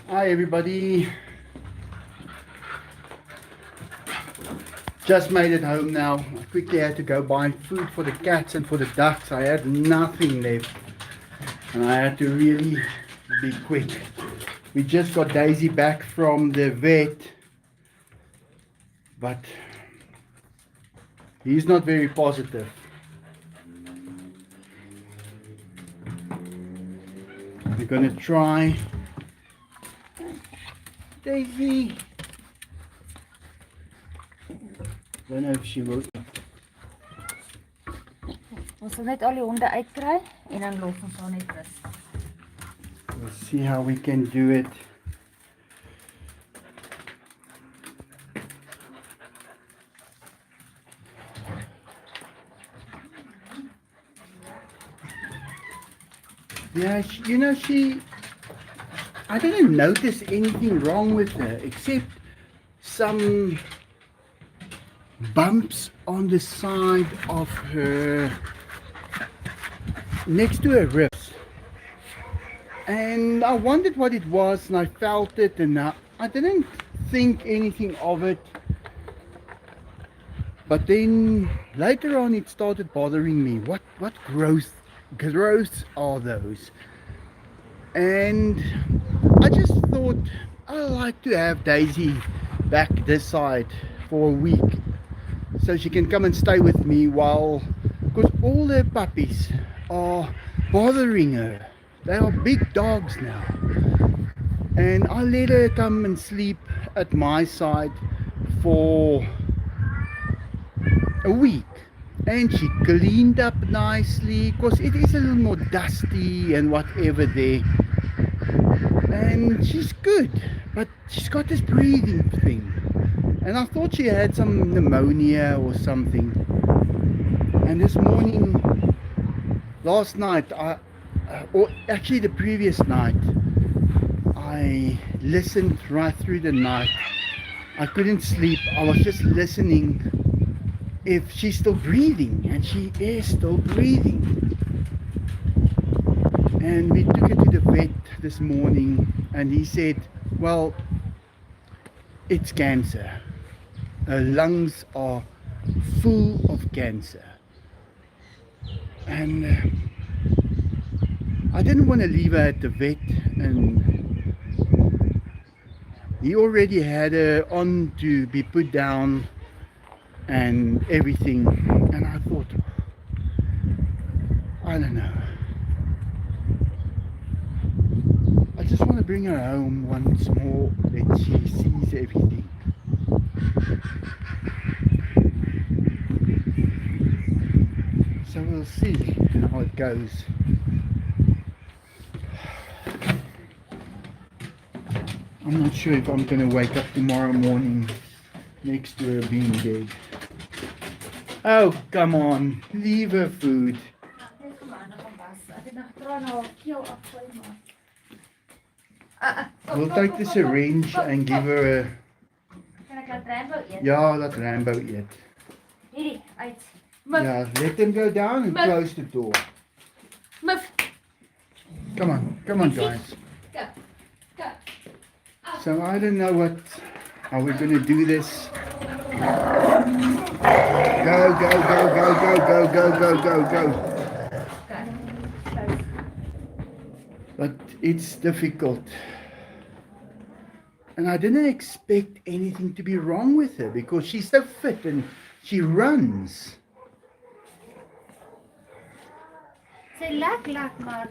Hi everybody, just made it home now. I quickly had to go buy food for the cats and for the ducks. I had nothing left and I had to really be quick. We just got Daisy back from the vet, but he's not very positive. We're gonna try. Daisy! Don't know if she will. Ons sal net al die honde uitkry en dan los ons haar net rus. We'll see how we can do it. Yeah, I didn't notice anything wrong with her except some bumps on the side of her, next to her ribs. And I wondered what it was and I felt it and I didn't think anything of it. But then later on it started bothering me. What growths are those? And I just thought I'd like to have Daisy back this side for a week so she can come and stay with me because all the puppies are bothering her. They are big dogs now. And I let her come and sleep at my side for a week. And she cleaned up nicely because it is a little more dusty and whatever there. And she's good, but she's got this breathing thing. And I thought she had some pneumonia or something. And this morning, last night, or actually the previous night, I listened right through the night. I couldn't sleep. I was just listening if she's still breathing, and she is still breathing. And we took her to the vet this morning and he said, well, it's cancer. Her lungs are full of cancer. And I didn't want to leave her at the vet, and he already had her on to be put down and everything. And I thought, I don't know. I just want to bring her home once more that she sees everything. So we'll see how it goes. I'm not sure if I'm going to wake up tomorrow morning next to her being dead. Oh, come on. Leave her food. We'll take the syringe and give her a... Kan ek laat Rambo eet? Ja, laat Rambo eet. Hierdie uit. Yeah, let them go down and close the door. Mif. Come on guys. Go. Go. So I don't know how we're going to do this. Go. But it's difficult. And I didn't expect anything to be wrong with her because she's so fit and she runs. Sy lek maar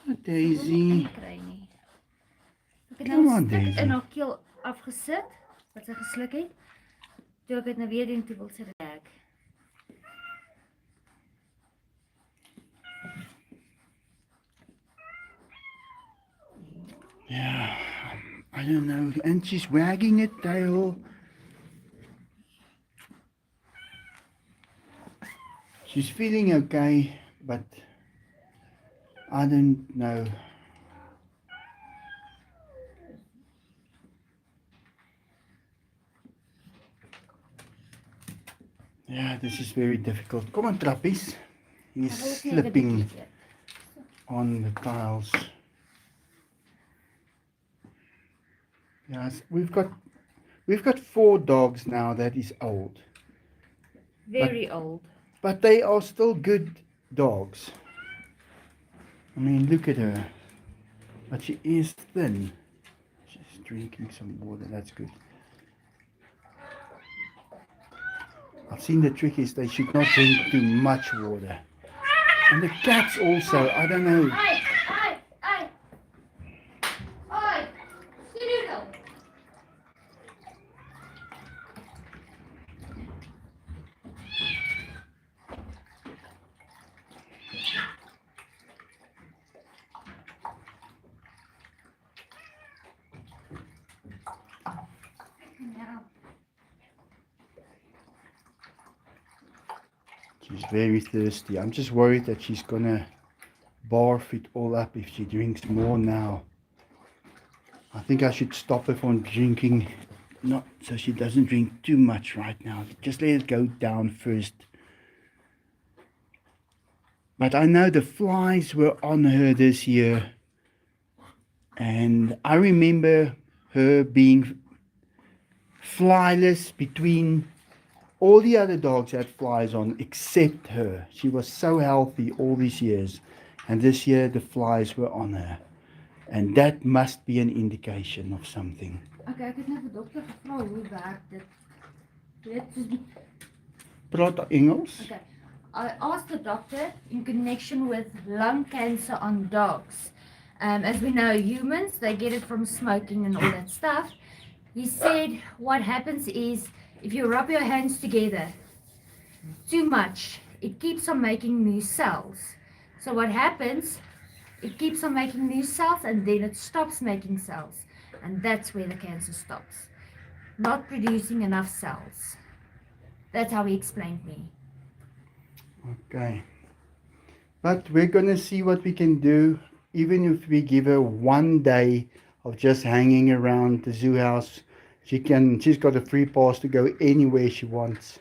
Oh, Daisy. kry nie. Ek het Come nou on, 'n stuk Daisy. in haar keel afgesit wat sy gesluk het. Toe ek dit nou weer doen, toe wil sy lek. Yeah, I don't know. And she's wagging her tail. She's feeling okay, but I don't know. Yeah, this is very difficult. Come on, Trappies. He's Ek wil net 'n slipping bietjie eet. on the tiles. Yes, we've got 4 dogs now that is old, but Very old. they are still good dogs. I mean, look at her, but she is thin. She's drinking some water. That's good. I've seen the trick is they should not drink too much water. And the cats also. I don't know. Ai! Oi! Skedoodle! Now. She's very thirsty. I'm just worried that she's gonna barf it all up if she drinks more now. I think I should stop her from drinking, not so she doesn't drink too much right now. Just let it go down first. But I know the flies were on her this year, and I remember her being flyless between all the other dogs had flies on except her. She was so healthy all these years, and this year the flies were on her. And that must be an indication of something. Okay, ek het nou vir dokter gevra hoe werk dit. Weet soos die Praat Engels? Okay. I asked the doctor in connection with lung cancer on dogs. As we know, humans, they get it from smoking and all that stuff. He said what happens is if you rub your hands together too much, it keeps on making new cells. So what happens, it keeps on making new cells and then it stops making cells. And that's where the cancer stops. Not producing enough cells. That's how he explained me. Okay. But we're going to see what we can do, even if we give her one day of just hanging around the zoo house. She's got a free pass to go anywhere she wants.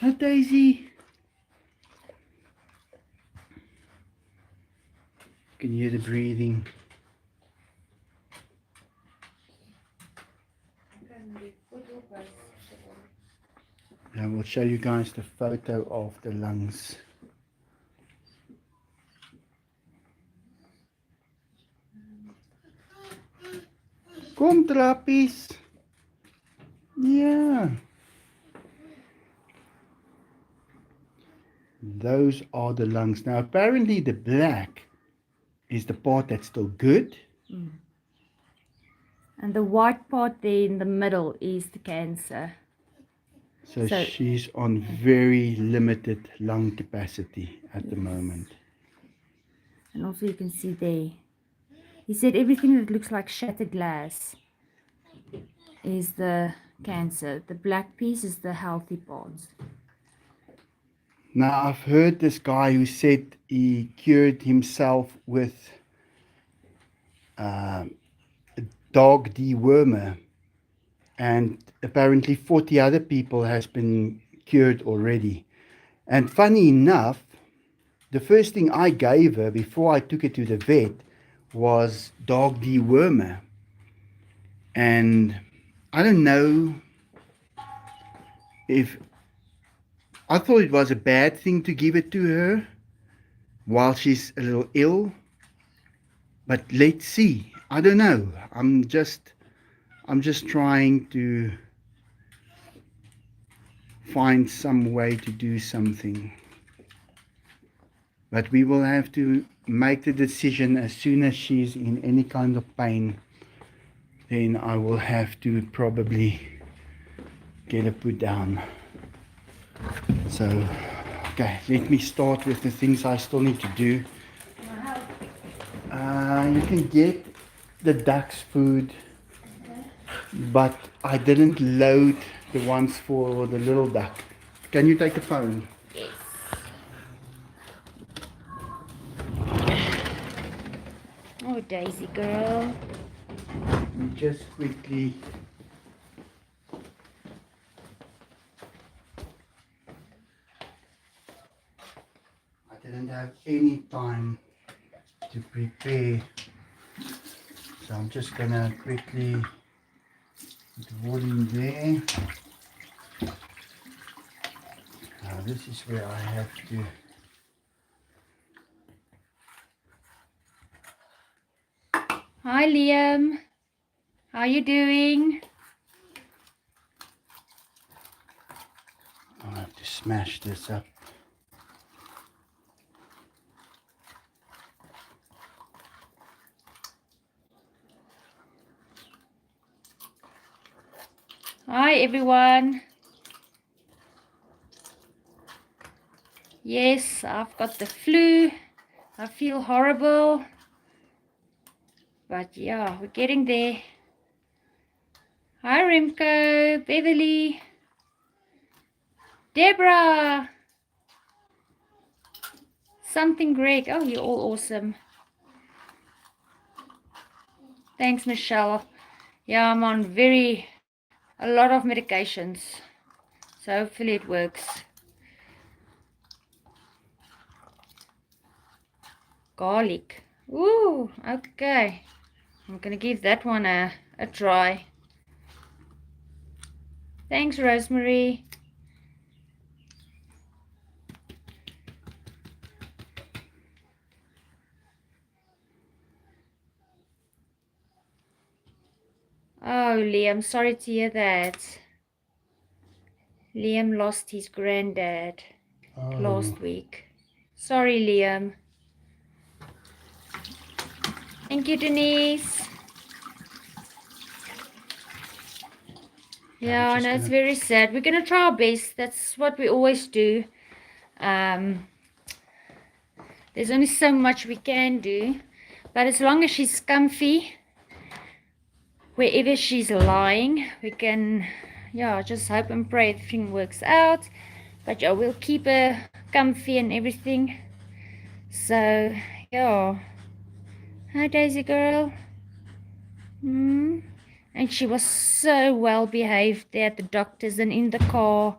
Huh, Daisy? You can hear the breathing. I will show you guys the photo of the lungs. Kom trappies. Yeah. Those are the lungs. Now apparently the black is the part that's still good. Mm. And the white part there in the middle is the cancer. So she's on very limited lung capacity at the moment. And also you can see there. He said everything that looks like shattered glass is the cancer. The black piece is the healthy parts. Now I've heard this guy who said he cured himself with a dog dewormer, and apparently 40 other people has been cured already. And funny enough, the first thing I gave her before I took her to the vet was dog dewormer. And I don't know if I thought it was a bad thing to give it to her while she's a little ill, but let's see. I don't know. I'm just trying to find some way to do something. But we will have to make the decision as soon as she's in any kind of pain. Then I will have to probably get her put down. So, okay, let me start with the things I still need to do. You can get the duck's food, but I didn't load the ones for the little duck. Can you take the phone? Yes. Oh, Daisy girl. Let me just quickly. I didn't have any time to prepare So I'm just gonna quickly put the water in there. Now this is where I have to Hi Liam, how you doing? I have to smash this up. Hi everyone. Yes, I've got the flu. I feel horrible. But yeah, we're getting there. Hi Remco, Beverly, Deborah. Something Greg. Oh, you're all awesome. Thanks, Michelle. Yeah, I'm on a lot of medications. So hopefully it works. Garlic. Ooh, okay. I'm gonna give that one a try. Thanks, Rosemary. Oh, Liam, sorry to hear that. Liam lost his granddad last week. Sorry, Liam. Thank you, Denise. Yeah, I know it's very sad. We're gonna try our best. That's what we always do. There's only so much we can do, but as long as she's comfy, wherever she's lying, we can, yeah, just hope and pray everything works out. But yeah, we'll keep her comfy and everything. So yeah. Hi, Daisy girl. And she was so well behaved there at the doctor's and in the car.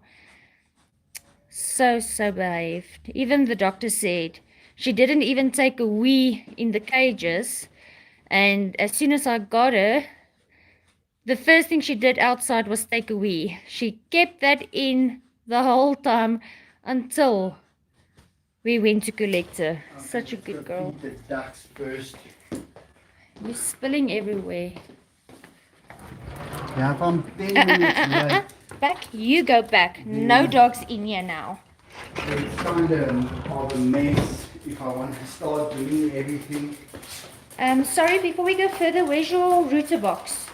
So behaved. Even the doctor said she didn't even take a wee in the cages. And as soon as I got her, the first thing she did outside was take a wee. She kept that in the whole time until we went to collect her. Such a good girl. Feed the ducks first. You're spilling everywhere. Yeah, if I'm 10 minutes late. Back, you go back. No dogs in here now. It's kind of a mess if I want to start doing everything. Sorry, before we go further, where's your router box?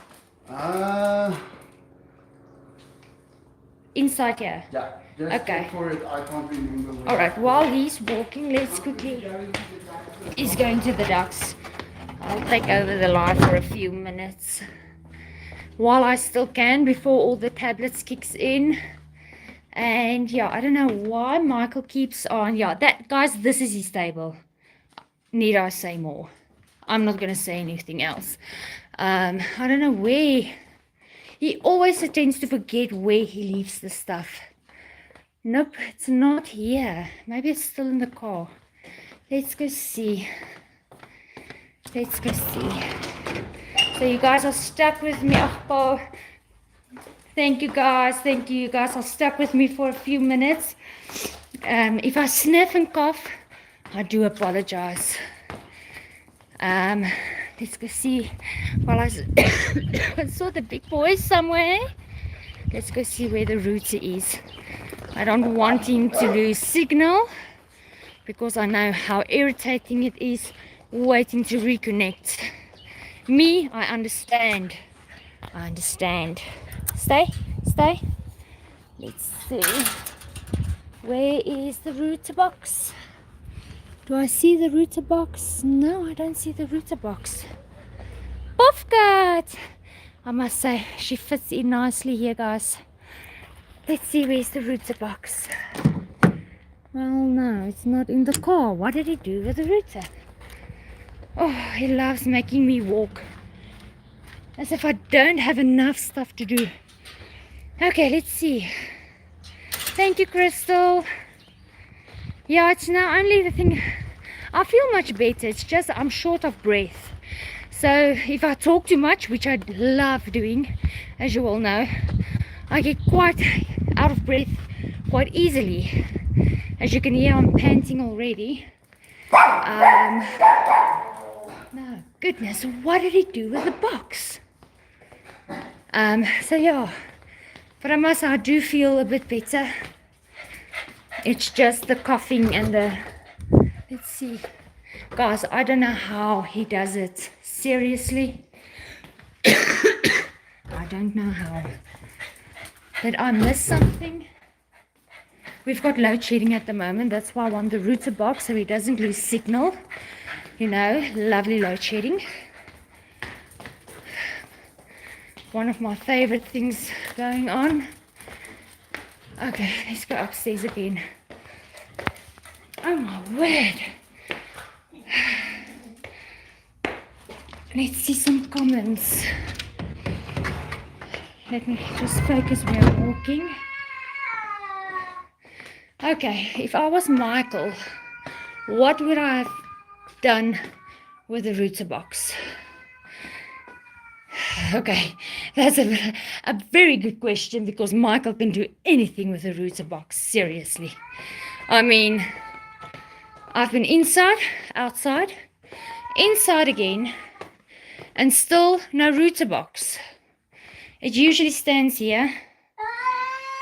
Inside here. Yeah, just Okay. check for it. I can't remember where. Alright, while he's walking, let's quickly. He's going to the ducks. I'll take over the live for a few minutes while I still can before all the tablets kicks in. And yeah, I don't know why Michael keeps on. Yeah, that, guys, this is his table. Need I say more? I'm not going to say anything else. I don't know where. He always tends to forget where he leaves the stuff. Nope, it's not here. Maybe it's still in the car. Let's go see. Let's go see. So you guys are stuck with me. Oh, thank you guys. Thank you. You guys are stuck with me for a few minutes. If I sniff and cough, I do apologize. Let's go see. While I saw the big boys somewhere. Let's go see where the router is. I don't want him to lose signal because I know how irritating it is waiting to reconnect. Me, I understand. I understand. Stay. Let's see. Where is the router box? Do I see the router box? No, I don't see the router box. Buffcat! I must say, she fits in nicely here, guys. Let's see, where's the router box? Well, no, it's not in the car. What did he do with the router? Oh, he loves making me walk. As if I don't have enough stuff to do. Okay, let's see. Thank you, Crystal. Yeah, it's now only the thing. I feel much better. It's just I'm short of breath. So if I talk too much, which I love doing, as you all know, I get quite out of breath quite easily. As you can hear, I'm panting already. No, goodness, what did he do with the box? So yeah, but I do feel a bit better. It's just the coughing and the, let's see. Guys, I don't know how he does it. Seriously. I don't know how. Did I miss something? We've got load shedding at the moment. That's why I want the router box so he doesn't lose signal. You know, lovely load shedding. One of my favorite things going on. Okay, let's go upstairs again. Oh my word. Let's see some comments. Let me just focus where I'm walking. Okay, if I was Michael, what would I have done with the router box? Okay, that's a very good question, because Michael can do anything with a router box, seriously. I mean, I've been inside, outside, inside again, and still no router box. It usually stands here.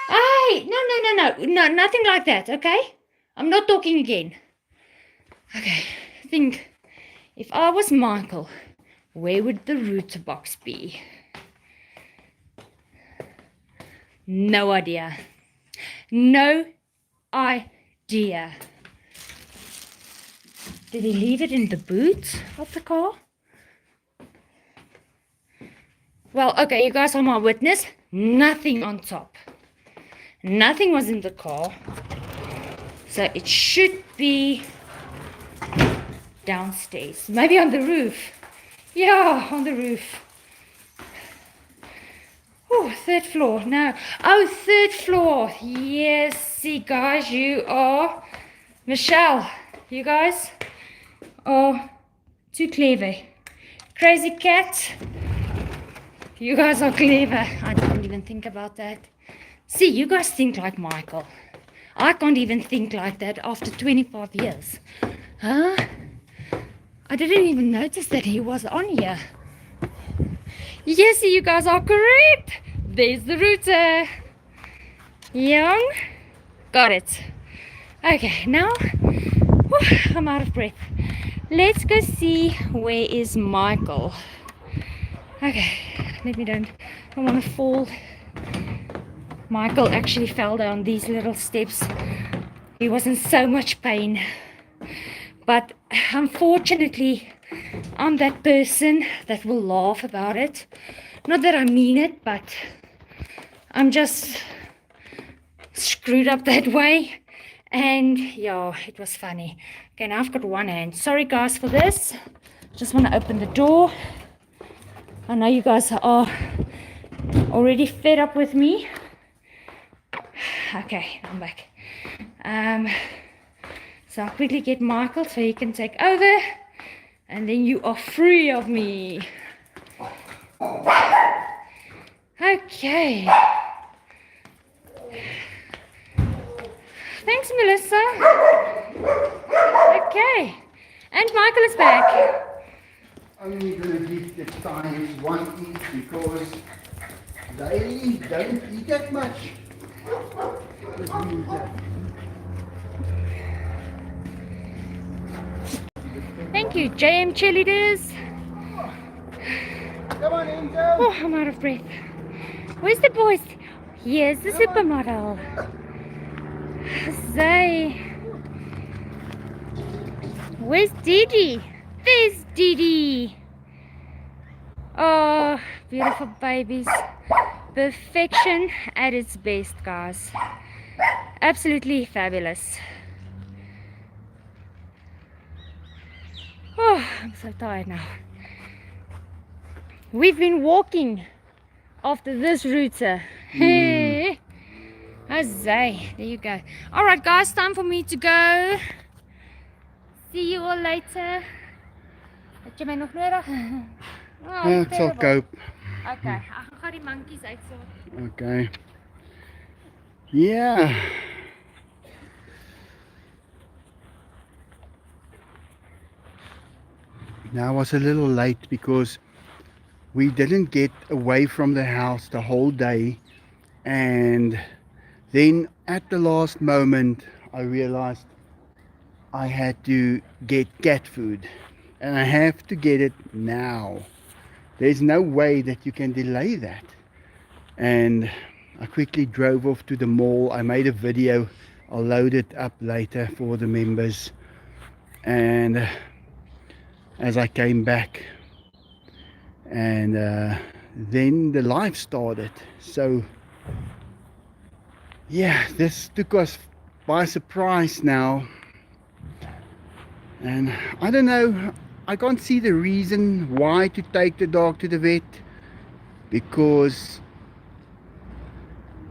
Hey, no, nothing like that, okay? I'm not talking again. Okay, think, if I was Michael, where would the router box be? No idea. No idea. Did he leave it in the boot of the car? Well, okay, you guys are my witness. Nothing on top. Nothing was in the car. So it should be downstairs. Maybe on the roof. Yeah, on the roof. Oh, third floor. No. Oh, third floor. Yes, see, guys, you are... Michelle, you guys are too clever. Crazy cat. You guys are clever. I didn't even think about that. See, you guys think like Michael. I can't even think like that after 25 years. Huh? I didn't even notice that he was on here. Yes, you guys are correct. There's the router. Young. Got it. Okay, now I'm out of breath. Let's go see where is Michael. Okay, let me don't want to fall. Michael actually fell down these little steps. He was in so much pain. But unfortunately, I'm that person that will laugh about it. Not that I mean it, but I'm just screwed up that way. And yeah, it was funny. Okay, now I've got one hand. Sorry guys for this. Just want to open the door. I know you guys are already fed up with me. Okay, I'm back. So I'll quickly get Michael so he can take over. And then you are free of me. Okay. Thanks, Melissa. Okay. And Michael is back. Only going to give the times one each because they don't eat that much. Thank you, JM cheerleaders. Come on, Enzo. Oh, I'm out of breath. Where's the boys? Here's the supermodel. Zay. Where's Didi? There's Didi. Oh, beautiful babies. Perfection at its best, guys. Absolutely fabulous. Oh, I'm so tired now. We've been walking after this router. Hey. Azay. There you go. Alright guys, time for me to go. See you all later. Het jy my nog nodig? Oh, Ek sal terrible. cope. Okay, ek gaan die monkeys uitsorg. Okay. Yeah. Now I was a little late because we didn't get away from the house the whole day, and then at the last moment I realized I had to get cat food, and I have to get it now. There's no way that you can delay that. And I quickly drove off to the mall. I made a video. I'll load it up later for the members. And as I came back, and then the live started. So yeah, this took us by surprise now. And I don't know, I can't see the reason why to take the dog to the vet, because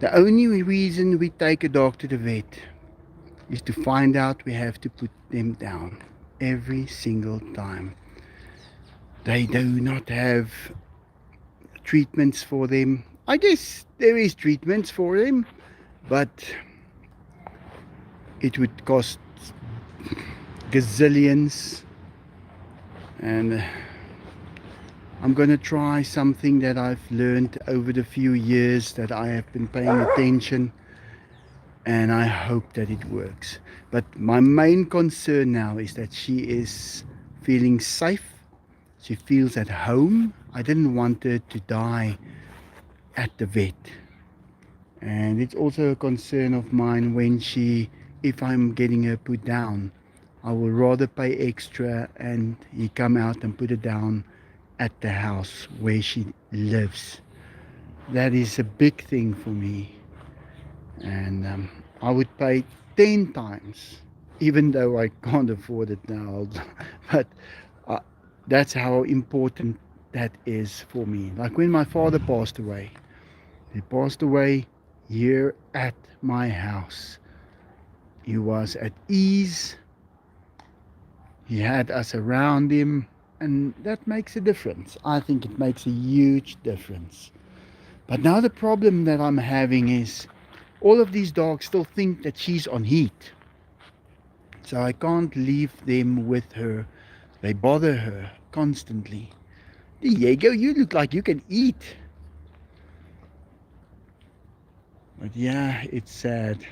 the only reason we take a dog to the vet is to find out we have to put them down every single time. They do not have treatments for them. I guess there is treatments for them, but it would cost gazillions. And I'm gonna try something that I've learned over the few years that I have been paying attention, and I hope that it works. But my main concern now is that she is feeling safe. She feels at home. I didn't want her to die at the vet. And it's also a concern of mine when if I'm getting her put down, I will rather pay extra and he come out and put her down at the house where she lives. That is a big thing for me. And I would pay 10 times, even though I can't afford it now. But that's how important that is for me. Like when my father passed away, he passed away here at my house. He was at ease. He had us around him, and that makes a difference. I think it makes a huge difference. But now the problem that I'm having is all of these dogs still think that she's on heat. So I can't leave them with her. They bother her constantly. Diego, you look like you can eat. But yeah, it's sad.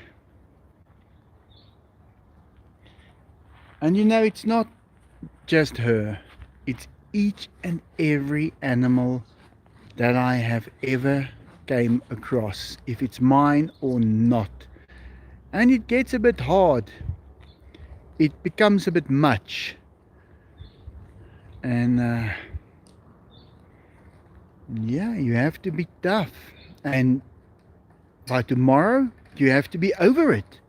And you know, it's not just her. It's each and every animal that I have ever came across, if it's mine or not. And it gets a bit hard. It becomes a bit much. And yeah, you have to be tough. And by tomorrow, you have to be over it.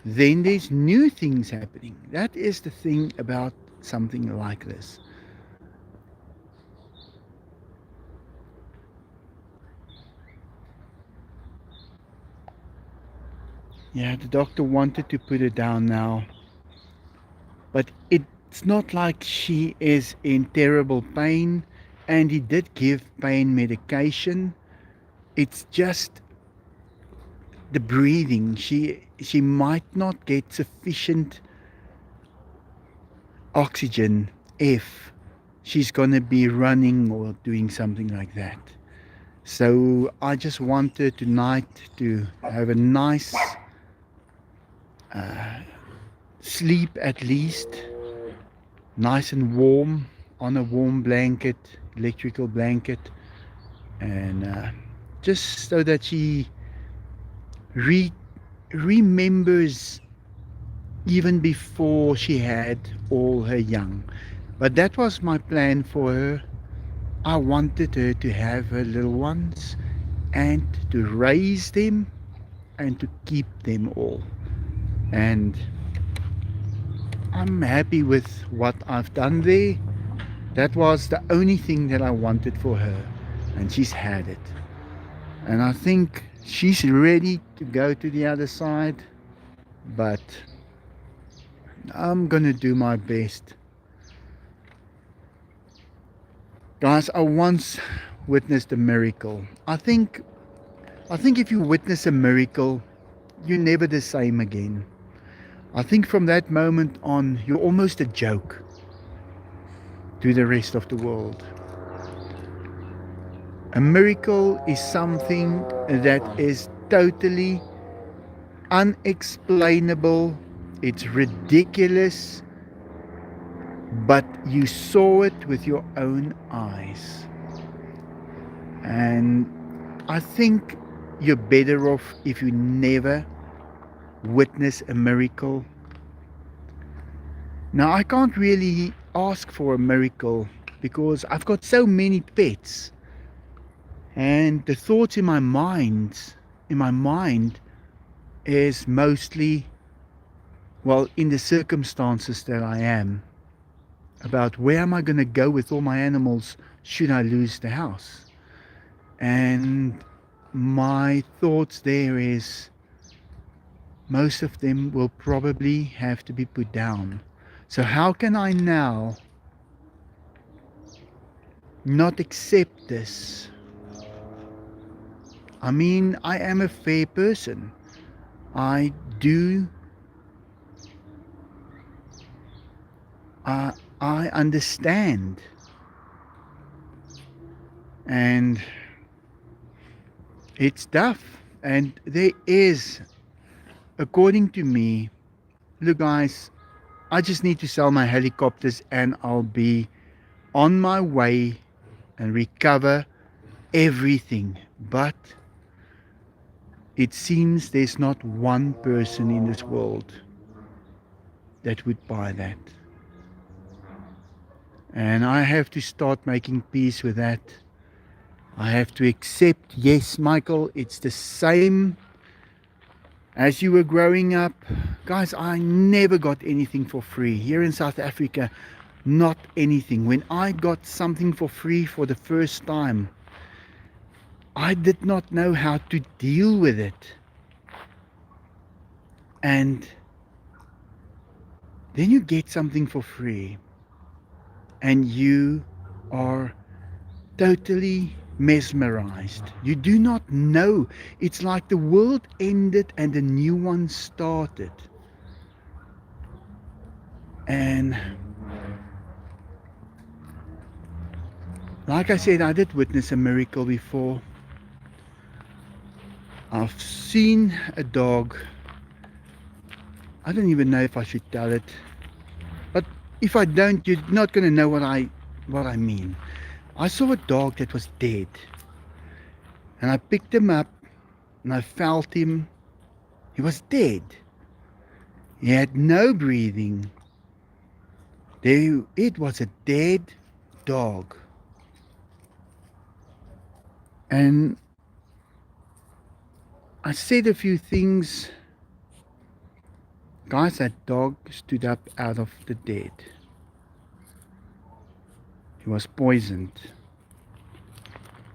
Then there's new things happening. That is the thing about something like this. Yeah, the doctor wanted to put her down now, but it's not like she is in terrible pain, and he did give pain medication. It's just the breathing. She might not get sufficient oxygen if she's going to be running or doing something like that. So I just want her tonight to have a nice sleep, at least nice and warm on a warm blanket, electrical blanket, and just so that she remembers even before she had all her young. But that was my plan for her. I wanted her to have her little ones and to raise them and to keep them all. And I'm happy with what I've done there. That was the only thing that I wanted for her, and she's had it. And I think she's ready to go to the other side, but I'm gonna do my best. Guys, I once witnessed a miracle. I think if you witness a miracle, you're never the same again. I think from that moment on, you're almost a joke to the rest of the world. A miracle is something that is totally unexplainable, it's ridiculous, but you saw it with your own eyes. And I think you're better off if you never witness a miracle. Now, I can't really ask for a miracle because I've got so many pets, and the thoughts in my mind is mostly, well, in the circumstances that I am, about where am I going to go with all my animals should I lose the house. And my thoughts there is most of them will probably have to be put down. So how can I now not accept this? I mean, I am a fair person. I do, I understand. And it's tough. And there is, according to me, look guys, I just need to sell my helicopters and I'll be on my way and recover everything. But it seems there's not one person in this world that would buy that. And I have to start making peace with that. I have to accept, yes, Michael, it's the same as you were growing up. Guys, I never got anything for free. Here in South Africa, not anything. When I got something for free for the first time, I did not know how to deal with it. And then you get something for free and you are totally mesmerized. You do not know. It's like the world ended and a new one started. And like I said, I did witness a miracle before. I've seen a dog. I don't even know if I should tell it, but if I don't, you're not going to know what I mean. I saw a dog that was dead, and I picked him up and I felt him. He was dead. He had no breathing. It was a dead dog. And I said a few things. Guys, that dog stood up out of the dead. He was poisoned.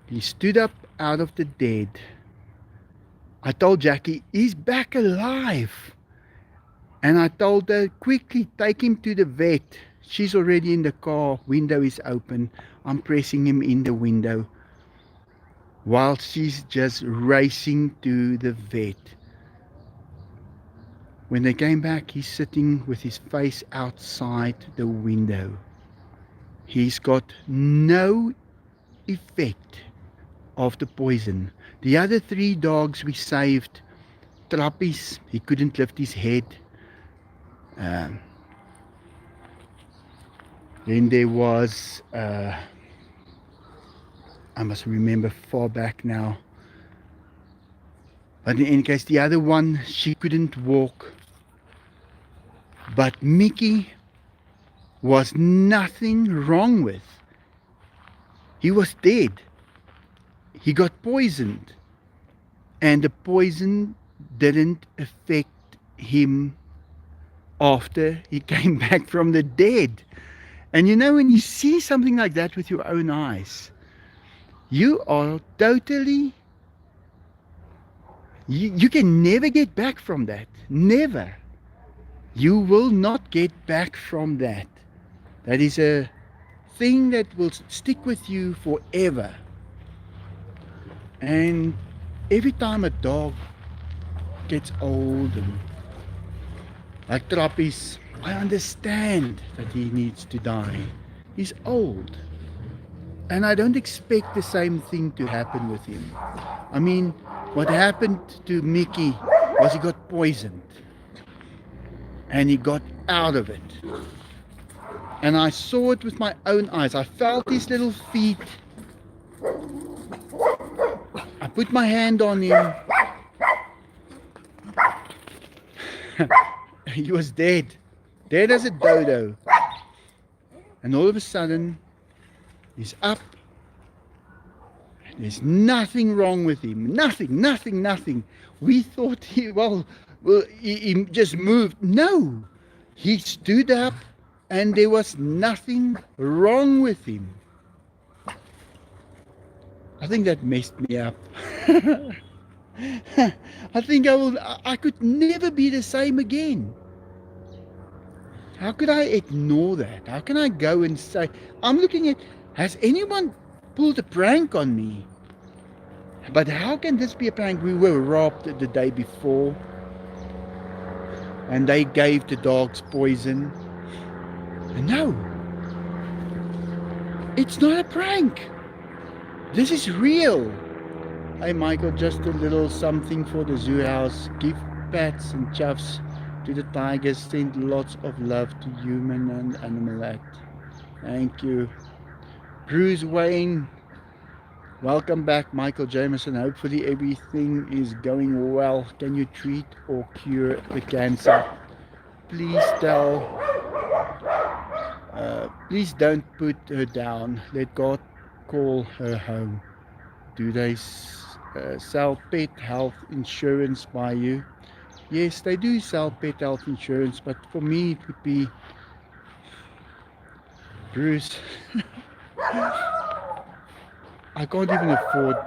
He stood up out of the dead. I told Jackie, he's back alive. And I told her, quickly take him to the vet. She's already in the car, window is open. I'm pressing him in the window while she's just racing to the vet. When they came back, he's sitting with his face outside the window. He's got no effect of the poison. The other 3 dogs we saved, Trappies, he couldn't lift his head. Then there was, I must remember far back now. But in any case, the other one, she couldn't walk. But Mickey was nothing wrong with. He was dead. He got poisoned. And the poison didn't affect him after he came back from the dead. And you know, when you see something like that with your own eyes, you are totally, you can never get back from that. Never. You will not get back from that. That is a thing that will stick with you forever. And every time a dog gets old and like Trappies, I understand that he needs to die. He's old. And I don't expect the same thing to happen with him. I mean, what happened to Mickey was he got poisoned. And he got out of it. And I saw it with my own eyes. I felt his little feet. I put my hand on him. He was dead. Dead as a dodo. And all of a sudden, he's up. There's nothing wrong with him. Nothing. We thought he just moved. No. He stood up and there was nothing wrong with him. I think that messed me up. I think I could never be the same again. How could I ignore that? How can I go and say, I'm looking at, has anyone pulled a prank on me? But how can this be a prank? We were robbed the day before. And they gave the dogs poison. No. It's not a prank. This is real. Hey Michael, just a little something for the zoo house. Give pats and chuffs to the tigers. Send lots of love to human and animal act. Thank you. Bruce Wayne, welcome back. Michael Jameson, hopefully everything is going well. Can you treat or cure the cancer? Please please don't put her down. Let God call her home. Do they sell pet health insurance by you? Yes, they do sell pet health insurance, but for me it would be Bruce. I can't even afford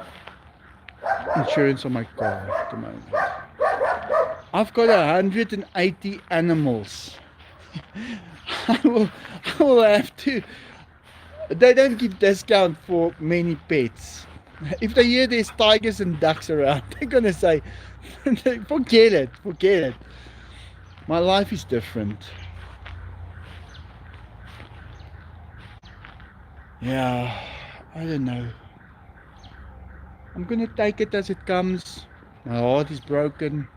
insurance on my car at the moment. I've got 180 animals. I will have to. They don't give discount for many pets. If they hear there's tigers and ducks around, they're gonna say, forget it. My life is different. Yeah, I don't know. I'm gonna take it as it comes. My heart is broken.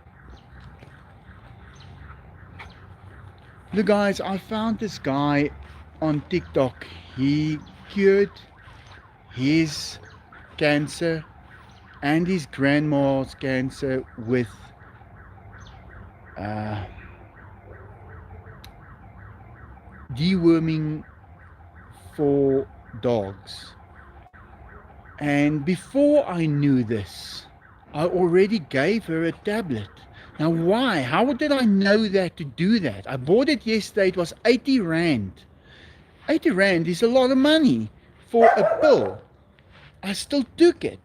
Look guys, I found this guy on TikTok. He cured his cancer and his grandma's cancer with deworming for dogs. And before I knew this, I already gave her a tablet. Now why? How did I know that to do that? I bought it yesterday. It was 80 Rand. 80 Rand is a lot of money for a pill. I still took it.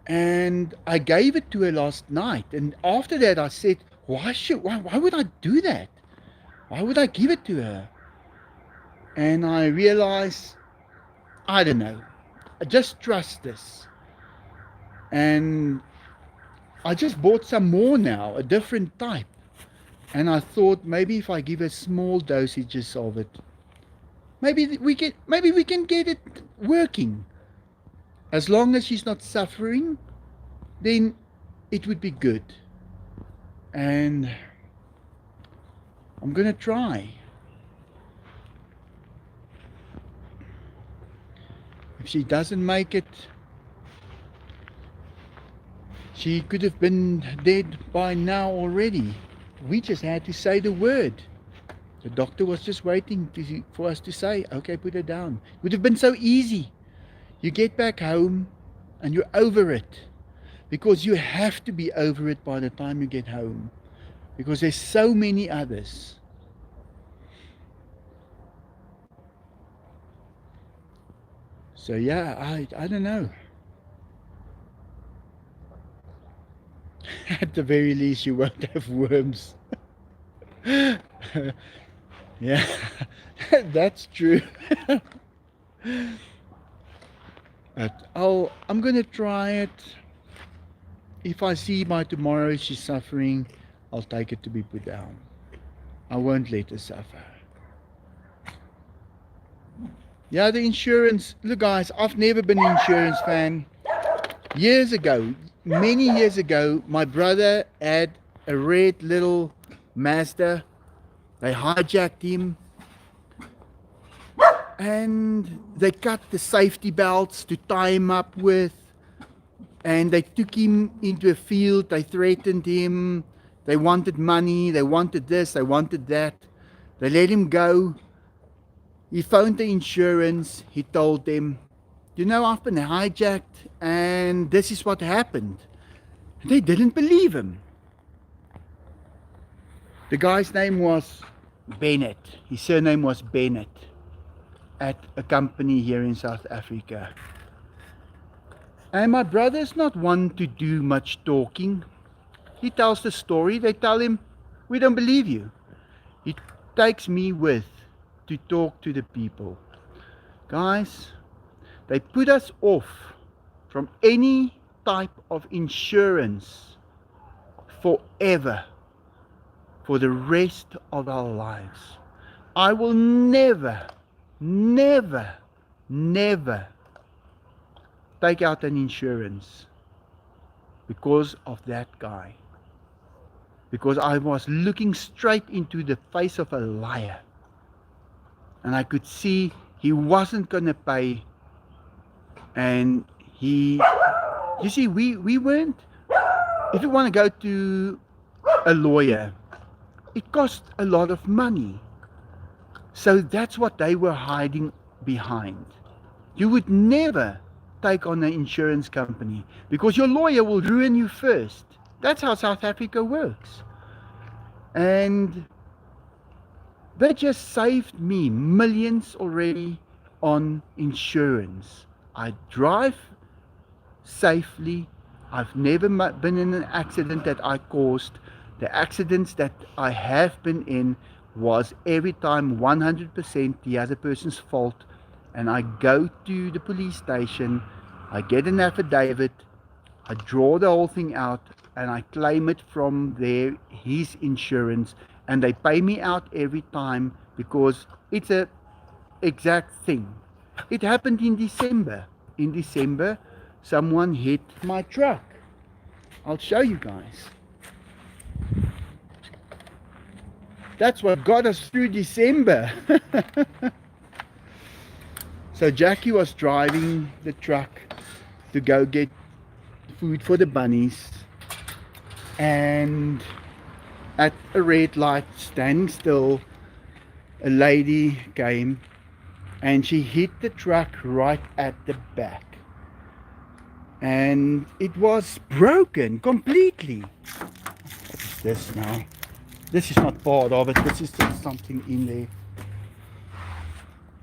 And I gave it to her last night. And after that I said, why would I do that? Why would I give it to her? And I realized, I don't know. I just trust this. And I just bought some more now, a different type. And I thought maybe if I give her small dosages of it, maybe we can get it working. As long as she's not suffering, then it would be good. And I'm gonna try. If she doesn't make it, she could have been dead by now already. We just had to say the word. The doctor was just waiting for us to say, okay, put her down. It would have been so easy. You get back home and you're over it. Because you have to be over it by the time you get home. Because there's so many others. So yeah, I don't know. At the very least, you won't have worms. Yeah, that's true. But I'm gonna try it. If I see by tomorrow she's suffering, I'll take it to be put down. I won't let her suffer. Yeah, the insurance. Look, guys, I've never been an insurance fan. Years ago, many years ago, my brother had a red little Mazda. They hijacked him and they cut the safety belts to tie him up with. And they took him into a field. They threatened him. They wanted money. They wanted this. They wanted that. They let him go. He phoned the insurance. He told them, you know, I've been hijacked and this is what happened. They didn't believe him. The guy's name was Bennett. His surname was Bennett, at a company here in South Africa. And my brother's not one to do much talking. He tells the story. They tell him, we don't believe you. He takes me with to talk to the people. Guys, they put us off from any type of insurance forever, for the rest of our lives. I will never, never, never take out an insurance because of that guy. Because I was looking straight into the face of a liar. And I could see he wasn't going to pay. And you see, we weren't, if you want to go to a lawyer, it costs a lot of money. So that's what they were hiding behind. You would never take on an insurance company because your lawyer will ruin you first. That's how South Africa works. And they just saved me millions already on insurance. I drive safely. I've never been in an accident that I caused. The accidents that I have been in was every time 100% the other person's fault. And I go to the police station, I get an affidavit, I draw the whole thing out, and I claim it from his insurance, and they pay me out every time because it's a exact thing. It happened in December. In December, someone hit my truck. I'll show you guys. That's what got us through December. So Jackie was driving the truck to go get food for the bunnies, and at a red light, standing still, a lady came and she hit the truck right at the back, and it was broken completely. What's this now? This is not part of it. This is just something in there.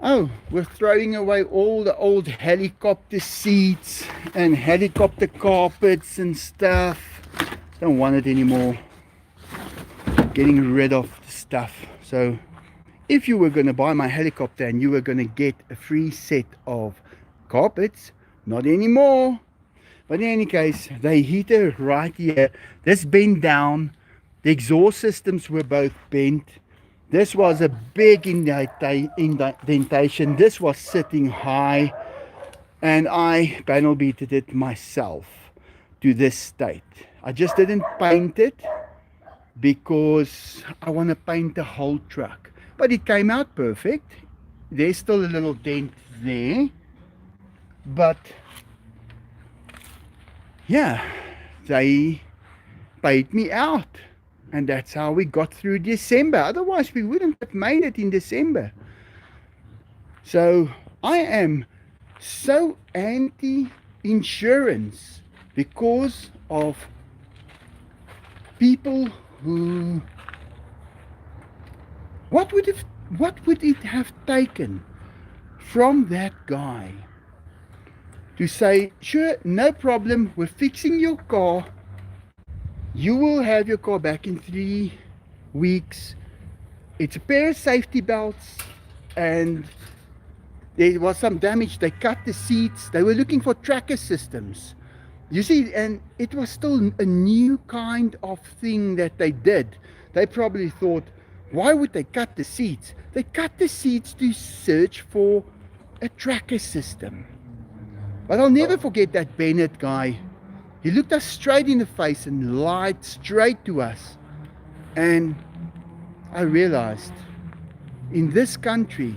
Oh, we're throwing away all the old helicopter seats and helicopter carpets and stuff. Don't want it anymore. Getting rid of the stuff. So if you were going to buy my helicopter and you were going to get a free set of carpets, not anymore. But in any case, the heater right here, this bent down. The exhaust systems were both bent. This was a big indentation. This was sitting high, and I panel beated it myself to this state. I just didn't paint it because I want to paint the whole truck. But it came out perfect. There's still a little dent there. But yeah, they paid me out. And that's how we got through December. Otherwise, we wouldn't have made it in December. So I am so anti-insurance because of people who... What would it have taken from that guy to say, sure, no problem, we're fixing your car. You will have your car back in 3 weeks. It's a pair of safety belts, and there was some damage. They cut the seats. They were looking for tracker systems. You see, and it was still a new kind of thing that they did. They probably thought, why would they cut the seats? They cut the seats to search for a tracker system. But I'll never forget that Bennett guy. He looked us straight in the face and lied straight to us. And I realized, in this country,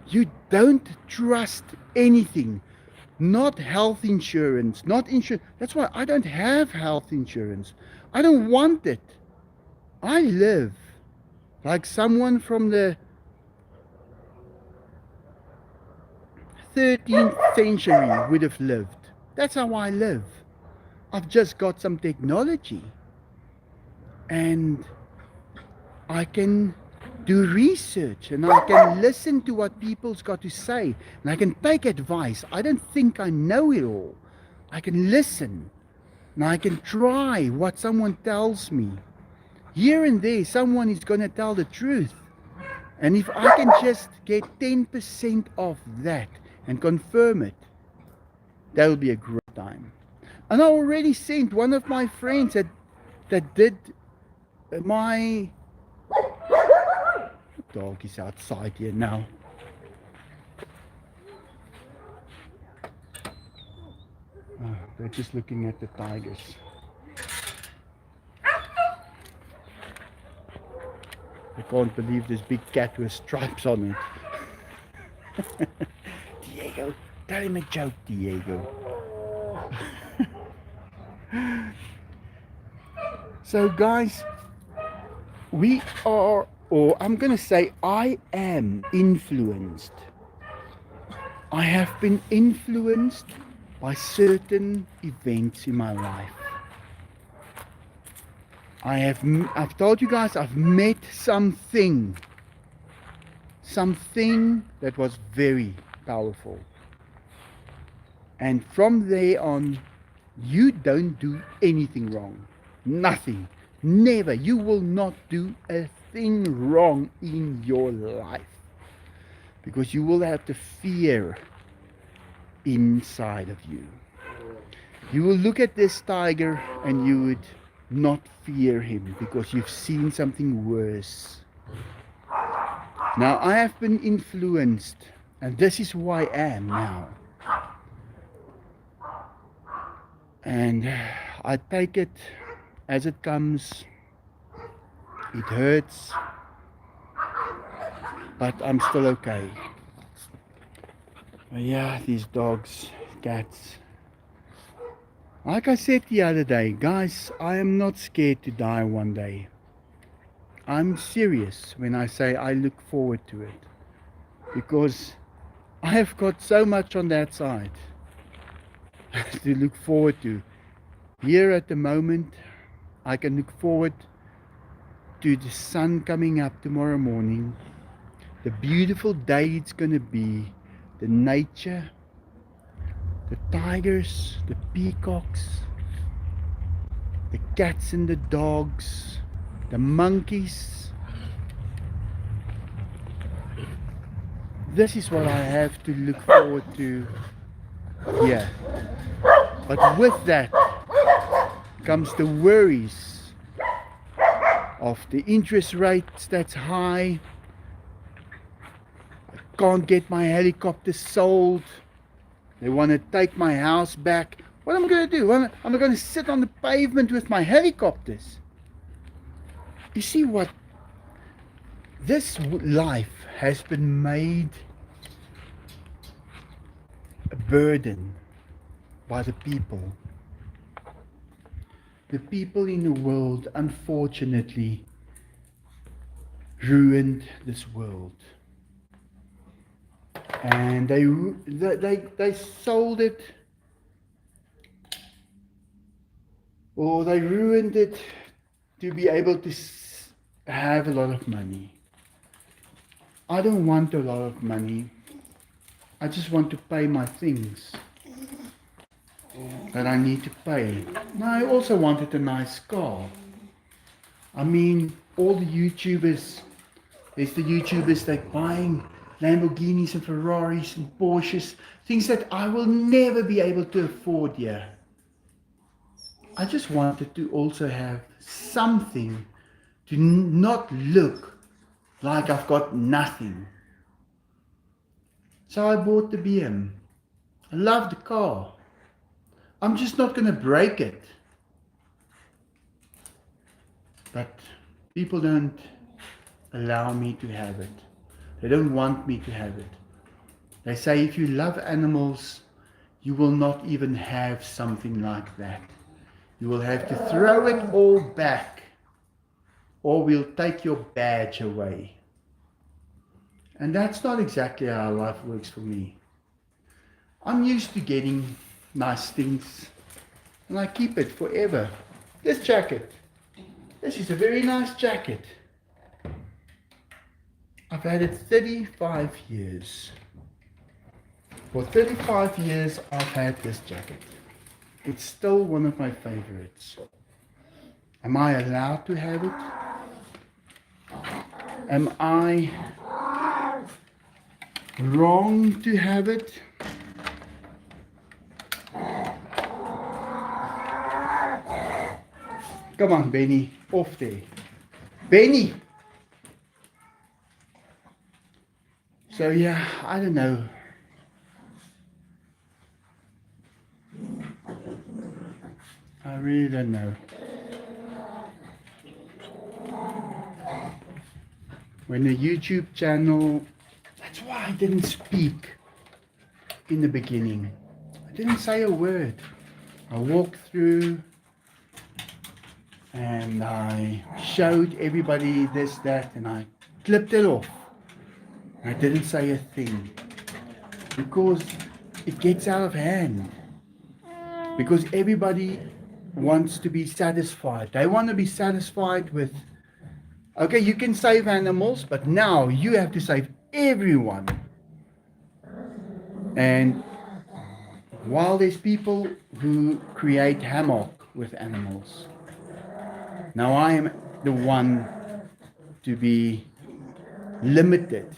you don't trust anything. Not health insurance, not insurance. That's why I don't have health insurance. I don't want it. I live like someone from the 13th century would have lived. That's how I live. I've just got some technology, and I can do research, and I can listen to what people's got to say, and I can take advice. I don't think I know it all. I can listen, and I can try what someone tells me. Here and there, someone is going to tell the truth. And if I can just get 10% of that and confirm it, that will be a great time. And I already sent one of my friends that did my... Dog is outside here now. Oh, they're just looking at the tigers. I can't believe this big cat with stripes on it. Diego, tell him a joke, Diego. So guys, we are, or I'm going to say I am influenced. I have been influenced by certain events in my life. I've told you guys, I've met something that was very powerful. And from there on, you don't do anything wrong. Nothing. Never. You will not do a thing wrong in your life, because you will have the fear inside of you. You will look at this tiger and you would not fear him because you've seen something worse. Now I have been influenced, and this is who I am now. And I take it as it comes. It hurts, but I'm still okay. But yeah, these dogs, cats. Like I said the other day, guys, I am not scared to die one day. I'm serious when I say I look forward to it, because I have got so much on that side to look forward to. Here at the moment, I can look forward to the sun coming up tomorrow morning, the beautiful day it's going to be, the nature, the tigers, the peacocks, the cats and the dogs, the monkeys. This is what I have to look forward to here. But with that comes the worries of the interest rates that's high. I can't get my helicopter sold. They want to take my house back. What am I going to do? Am I going to sit on the pavement with my helicopters? You see what? This life has been made a burden by the people. The people in the world, unfortunately, ruined this world. And they sold it, or they ruined it to be able to have a lot of money. I don't want a lot of money. I just want to pay my things that I need to pay. Now I also wanted a nice car. I mean, all the YouTubers There's the YouTubers that buying Lamborghinis and Ferraris and Porsches, things that I will never be able to afford here. I just wanted to also have something to not look like I've got nothing. So I bought the BM. I love the car. I'm just not going to break it. But people don't allow me to have it. They don't want me to have it. They say if you love animals, you will not even have something like that. You will have to throw it all back, or we'll take your badge away. And that's not exactly how life works for me. I'm used to getting nice things, and I keep it forever. This jacket. This is a very nice jacket. I've had it 35 years. For 35 years I've had this jacket. It's still one of my favorites. Am I allowed to have it? Am I wrong to have it? Come on, Benny, off there. Benny! So yeah, I don't know. I really don't know. When the YouTube channel, that's why I didn't speak in the beginning. I didn't say a word. I walked through and I showed everybody this, that, and I clipped it off. I didn't say a thing because it gets out of hand. Because everybody wants to be satisfied. They want to be satisfied with, okay, you can save animals, but now you have to save everyone. And while there's people who create havoc with animals, now I am the one to be limited.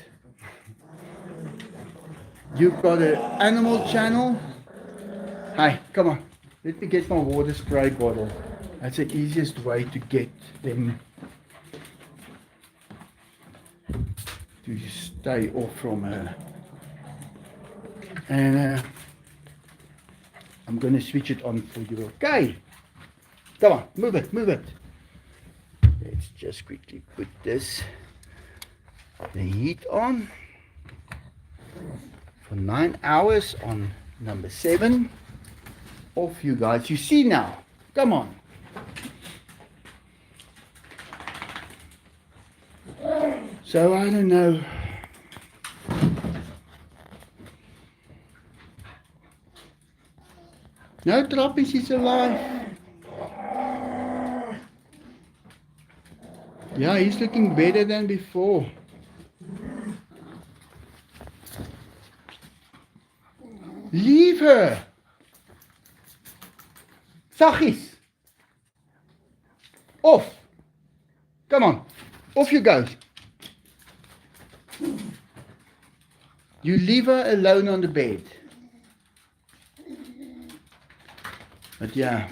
You've got an animal channel. Hi, come on. Let me get my water spray bottle. That's the easiest way to get them to stay off from her. And I'm going to switch it on for you. Okay. Come on, move it, move it. Let's just quickly put the heat on for 9 hours on number 7. Off you guys. You see now. Come on. So I don't know. No, Trappie is alive. Yeah, he's looking better than before. Leave her. Saggies. Off. Come on. Off you go. You leave her alone on the bed. But yeah.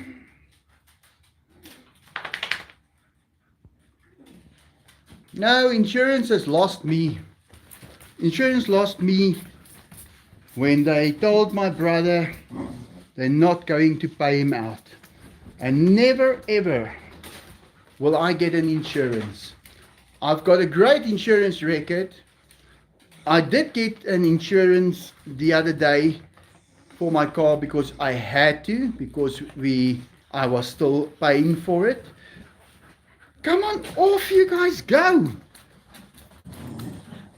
No, insurance has lost me. Insurance lost me when they told my brother they're not going to pay him out. And never ever will I get an insurance. I've got a great insurance record. I did get an insurance the other day for my car because I had to, because I was still paying for it. Come on, off you guys go.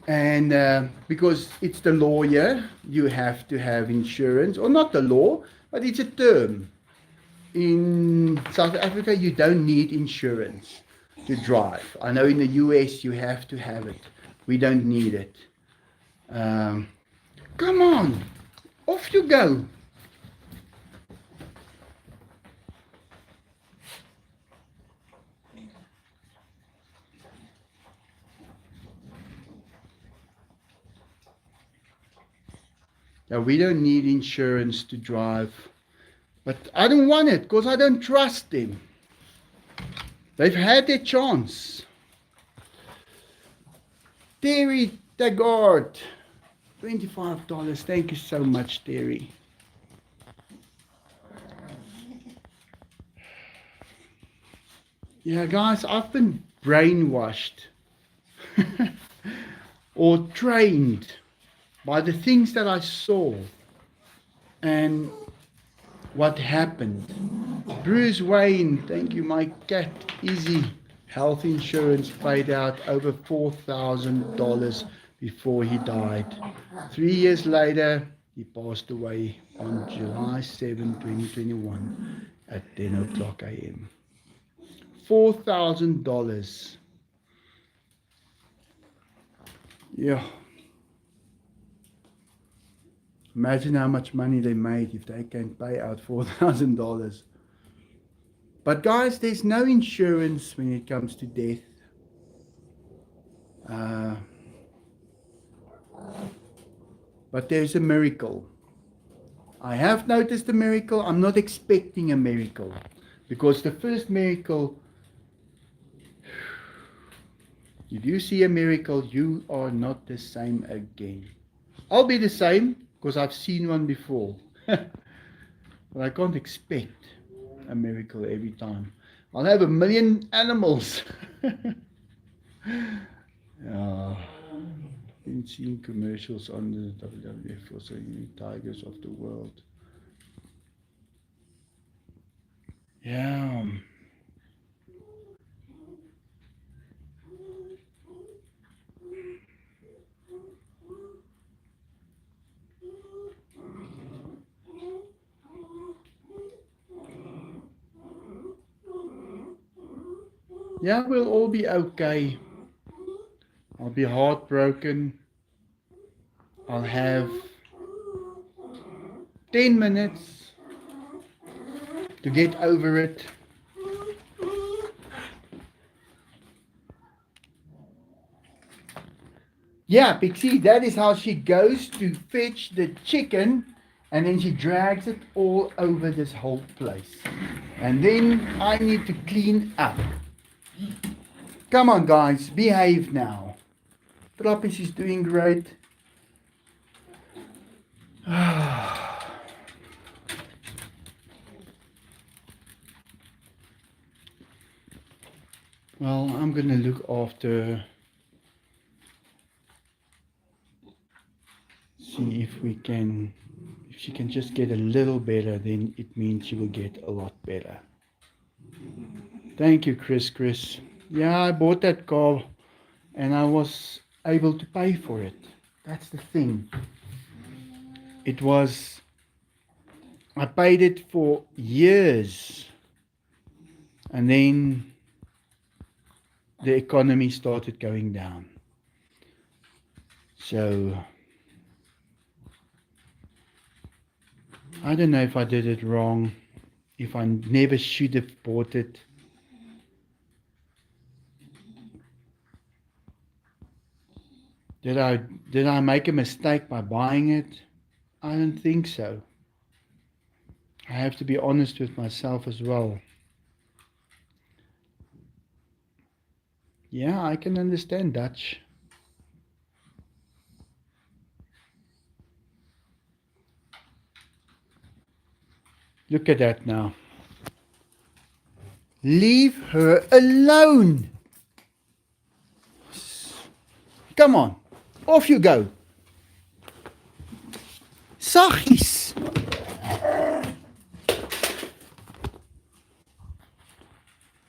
And because it's the law here, you have to have insurance, or not the law, but it's a term. In South Africa, you don't need insurance to drive. I know in the US you have to have it. We don't need it. Come on, off you go. Yeah, we don't need insurance to drive. But I don't want it because I don't trust them. They've had their chance. Terry Taggart, $25. Thank you so much, Terry. Yeah, guys, I've been brainwashed or trained by the things that I saw and what happened. Bruce Wayne, thank you, my cat Izzy. Health insurance paid out over $4,000 before he died. 3 years later, he passed away on July 7, 2021 at 10 o'clock a.m. $4,000. Yeah. Imagine how much money they made if they can pay out $4,000. But guys, there's no insurance when it comes to death. But there's a miracle. I have noticed a miracle. I'm not expecting a miracle. Because the first miracle, if you see a miracle, you are not the same again. I'll be the same because I've seen one before. But I can't expect a miracle every time. I'll have 1,000,000 animals. Been seeing commercials on the WWF for saying tigers of the world. Yeah. Yeah, we'll all be okay. I'll be heartbroken. I'll have 10 minutes to get over it. Yeah, Pixie, that is how she goes to fetch the chicken and then she drags it all over this whole place. And then I need to clean up. Come on, guys, behave now. Trappie is doing great. Well, I'm gonna look after, see if she can just get a little better, then it means she will get a lot better. Thank you, Chris. Yeah, I bought that car and I was able to pay for it. That's the thing. I paid it for years. And then the economy started going down. So I don't know if I did it wrong, if I never should have bought it. Did I make a mistake by buying it? I don't think so. I have to be honest with myself as well. Yeah, I can understand Dutch. Look at that now. Leave her alone. Come on, off you go. Saggies.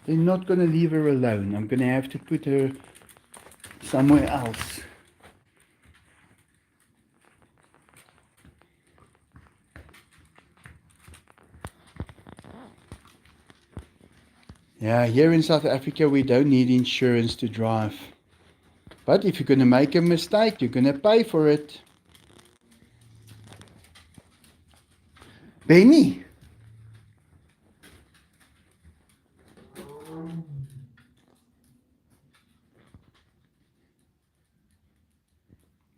They're not going to leave her alone. I'm going to have to put her somewhere else. Yeah, here in South Africa, we don't need insurance to drive. But if you're going to make a mistake, you're going to pay for it. Benny.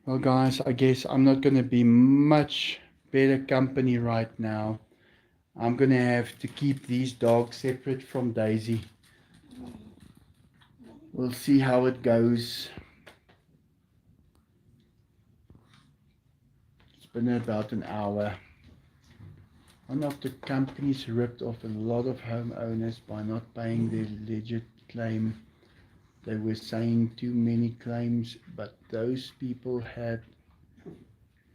Well, guys, I guess I'm not going to be much better company right now. I'm going to have to keep these dogs separate from Daisy. We'll see how it goes. It's been about an hour. One of the companies ripped off a lot of homeowners by not paying their legit claim. They were saying too many claims, but those people had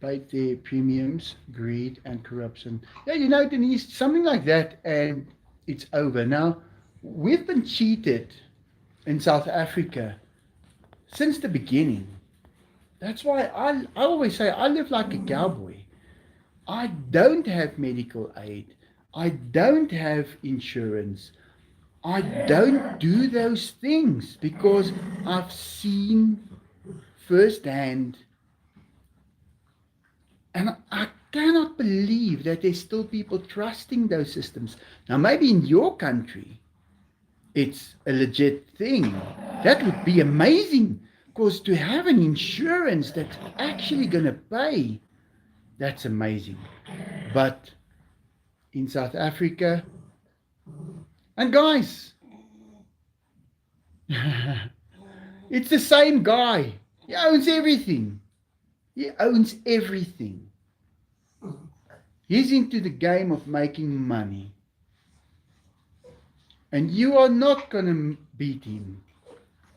paid their premiums, greed and corruption. Yeah, Denise, something like that, and it's over. Now, we've been cheated in South Africa since the beginning. That's why I always say I live like a cowboy. I don't have medical aid. I don't have insurance. I don't do those things because I've seen firsthand, and I cannot believe that there's still people trusting those systems. Now, maybe in your country, it's a legit thing. That would be amazing because to have an insurance that's actually going to pay, that's amazing. But in South Africa, and guys, it's the same guy. He owns everything. He owns everything. He's into the game of making money. And you are not going to beat him.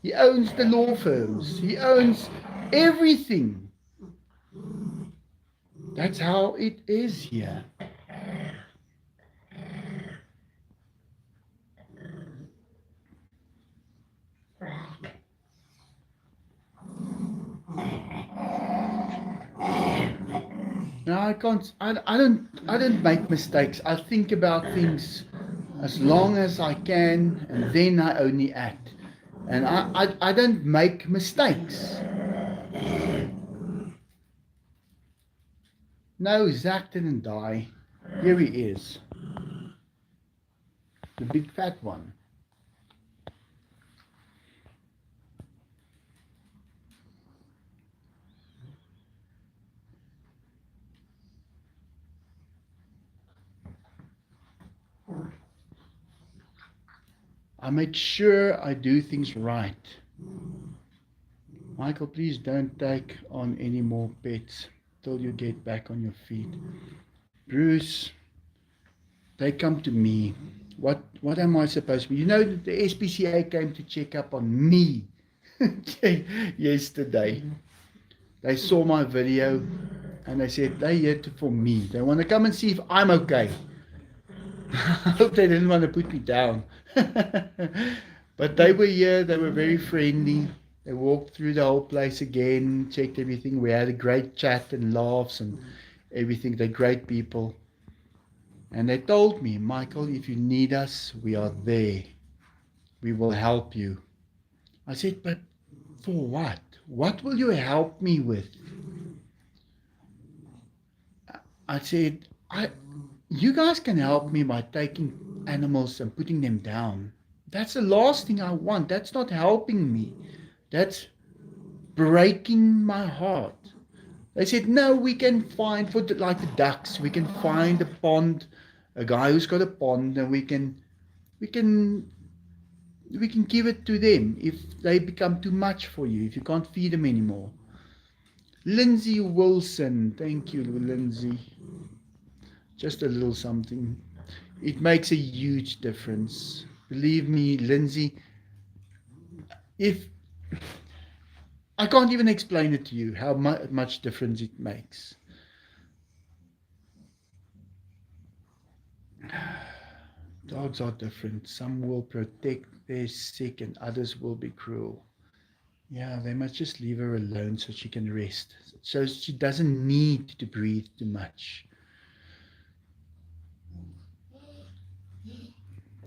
He owns the law firms. He owns everything. That's how it is here. No, I can't. I don't make mistakes. I think about things as long as I can, and then I only act. And I don't make mistakes. No, Zach didn't die. Here he is. The big fat one. I make sure I do things right. Michael, please don't take on any more pets till you get back on your feet. Bruce, they come to me. What am I supposed to be? You know that the SPCA came to check up on me yesterday. They saw my video and they said they're here for me. They want to come and see if I'm okay. I hope they didn't want to put me down. But they were here, they were very friendly. They walked through the whole place again, checked everything. We had a great chat and laughs and everything. They're great people. And they told me, Michael, if you need us, we are there. We will help you. I said, but for what? What will you help me with? I said, you guys can help me by taking animals and putting them down. That's the last thing I want. That's not helping me. That's breaking my heart. They said, no, we can find, for like the ducks, we can find a pond, a guy who's got a pond, and we can give it to them if they become too much for you, if you can't feed them anymore. Lindsay Wilson, thank you, Lindsay. Just a little something. It makes a huge difference. Believe me, Lindsay, if I can't even explain it to you how much difference it makes. Dogs are different. Some will protect their sick and others will be cruel. Yeah, they must just leave her alone so she can rest. So she doesn't need to breathe too much.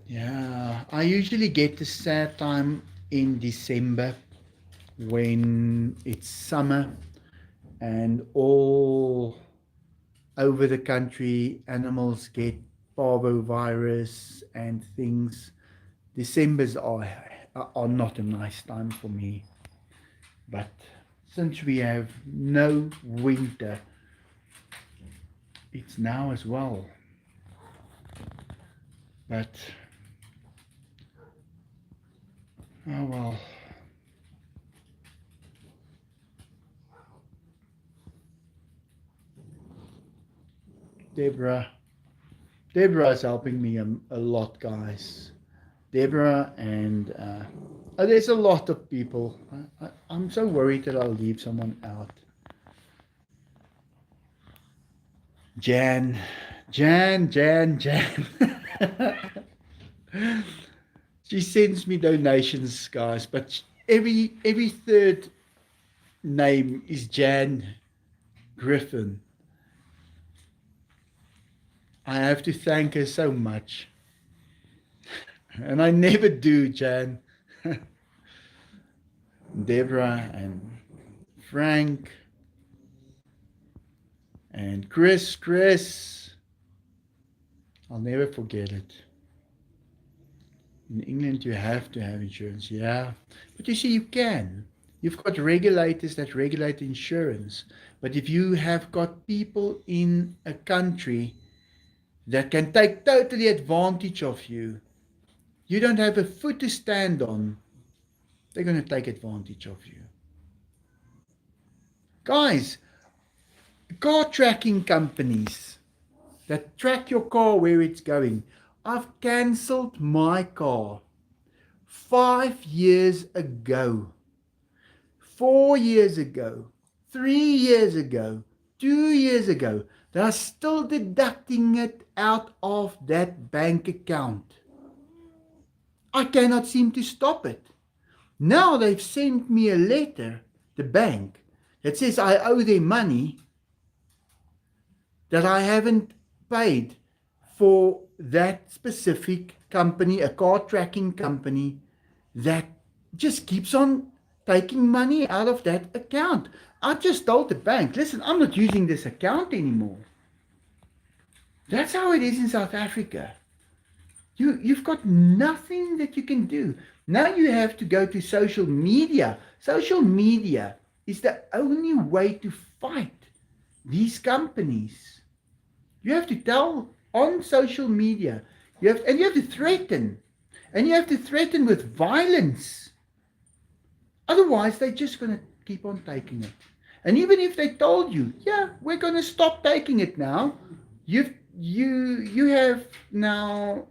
Yeah, I usually get the sad time in December when it's summer and all over the country animals get parvovirus and things. Decembers are not a nice time for me, but since we have no winter, it's now as well. But, oh well. Deborah. Deborah is helping me a lot, guys. Deborah and there's a lot of people. I'm so worried that I'll leave someone out. Jan, Jan. She sends me donations, guys, but every third name is Jan Griffin. I have to thank her so much. And I never do, Jan. Deborah and Frank and Chris. I'll never forget it. In England, you have to have insurance, yeah. But you see, you can. You've got regulators that regulate insurance. But if you have got people in a country that can take totally advantage of you, you don't have a foot to stand on, they're going to take advantage of you. Guys, car tracking companies that track your car where it's going. I've cancelled my car 5 years ago, 4 years ago, 3 years ago, 2 years ago. They're still deducting it out of that bank account. I cannot seem to stop it. Now they've sent me a letter, the bank, that says I owe them money that I haven't paid for that specific company, a car tracking company that just keeps on taking money out of that account. I just told the bank, listen, I'm not using this account anymore. That's how it is in South Africa. You've got nothing that you can do. Now you have to go to social media. Social media is the only way to fight these companies. You have to tell on social media. You have to threaten. And you have to threaten with violence. Otherwise, they're just going to keep on taking it. And even if they told you, yeah, we're going to stop taking it now, you have now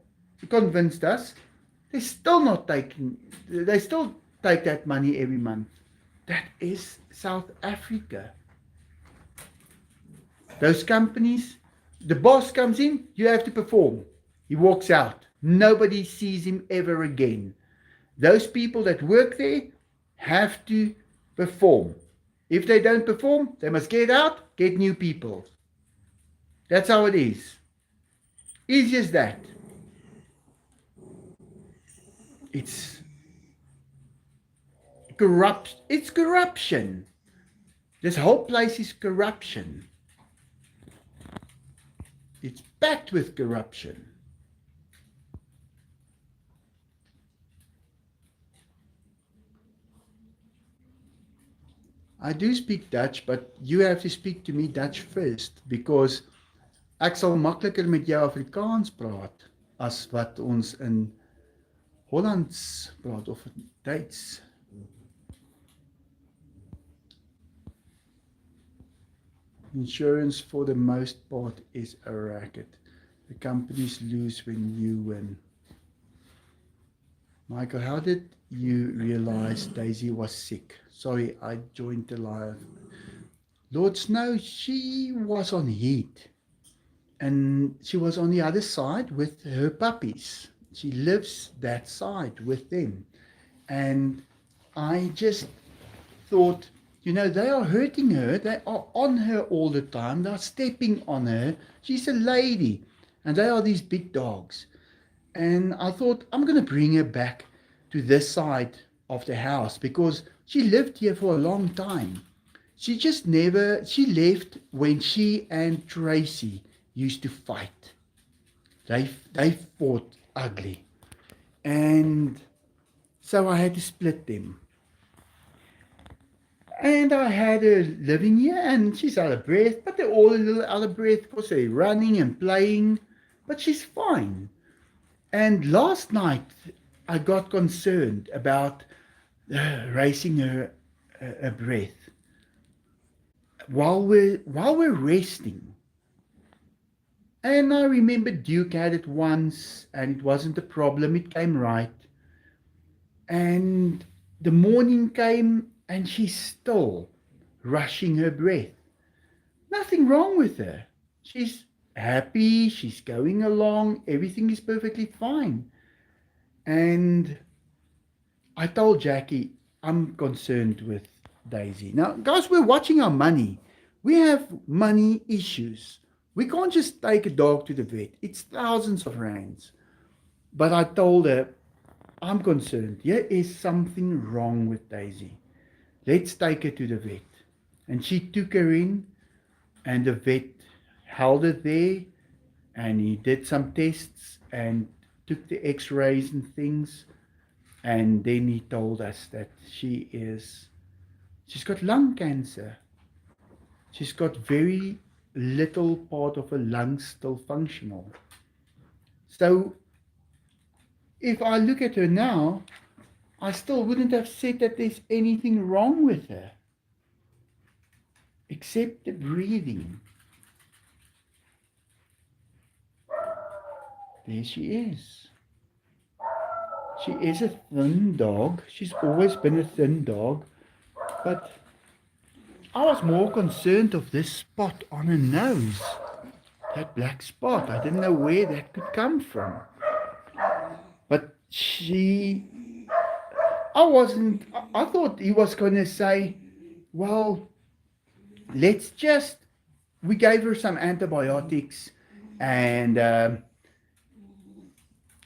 convinced us, they're still not taking, they still take that money every month. That is South Africa. Those companies, the boss comes in, you have to perform. He walks out. Nobody sees him ever again. Those people that work there have to perform. If they don't perform, they must get out, get new people. That's how it is. Easy as that. It's corruption. This whole place is corruption. It's packed with corruption. I do speak Dutch, but you have to speak to me Dutch first, because ek sal makliker met jou Afrikaans praat as wat ons in Hollands praat of Duits. Insurance for the most part is a racket. The companies lose when you win. Michael, how did you realize Daisy was sick? Sorry, I joined the live. Lord Snow, she was on heat. And she was on the other side with her puppies. She lives that side with them. And I just thought, you know, they are hurting her. They are on her all the time. They're stepping on her. She's a lady. And they are these big dogs. And I thought, I'm going to bring her back to this side of the house, because she lived here for a long time. She left when she and Tracy used to fight. They fought ugly. And so I had to split them. And I had her living here, and she's out of breath, but they're all a little out of breath because they're running and playing, but she's fine. And last night, I got concerned about raising her breath while we're resting. And I remember Duke had it once, and it wasn't a problem. It came right. And the morning came, and she's still rushing her breath. Nothing wrong with her. She's happy, she's going along, everything is perfectly fine. And I told Jackie, I'm concerned with Daisy. Now, guys, we're watching our money. We have money issues. We can't just take a dog to the vet, it's thousands of rands. But I told her, I'm concerned. There is something wrong with Daisy. Let's take her to the vet. And she took her in, and the vet held it there, and he did some tests and took the x-rays and things, and then he told us that she's got lung cancer. She's got very little part of her lungs still functional. So if I look at her now, I still wouldn't have said that there's anything wrong with her except the breathing. There she is. She is a thin dog. She's always been a thin dog. But I was more concerned of this spot on her nose. That black spot. I didn't know where that could come from. But I thought he was going to say, well, we gave her some antibiotics, and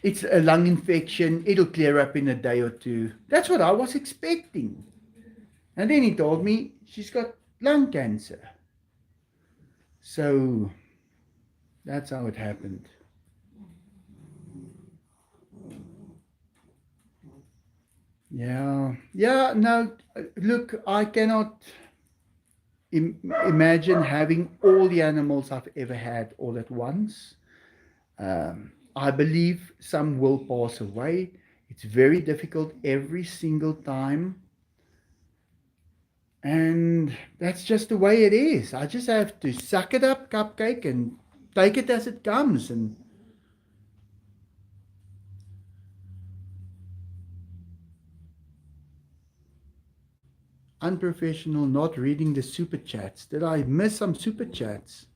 it's a lung infection. It'll clear up in a day or two. That's what I was expecting. And then he told me she's got lung cancer. So that's how it happened. Yeah, no, look, I cannot imagine having all the animals I've ever had all at once. I believe some will pass away. It's very difficult every single time. And that's just the way it is. I just have to suck it up, cupcake, and take it as it comes. And unprofessional, not reading the super chats. Did I miss some super chats?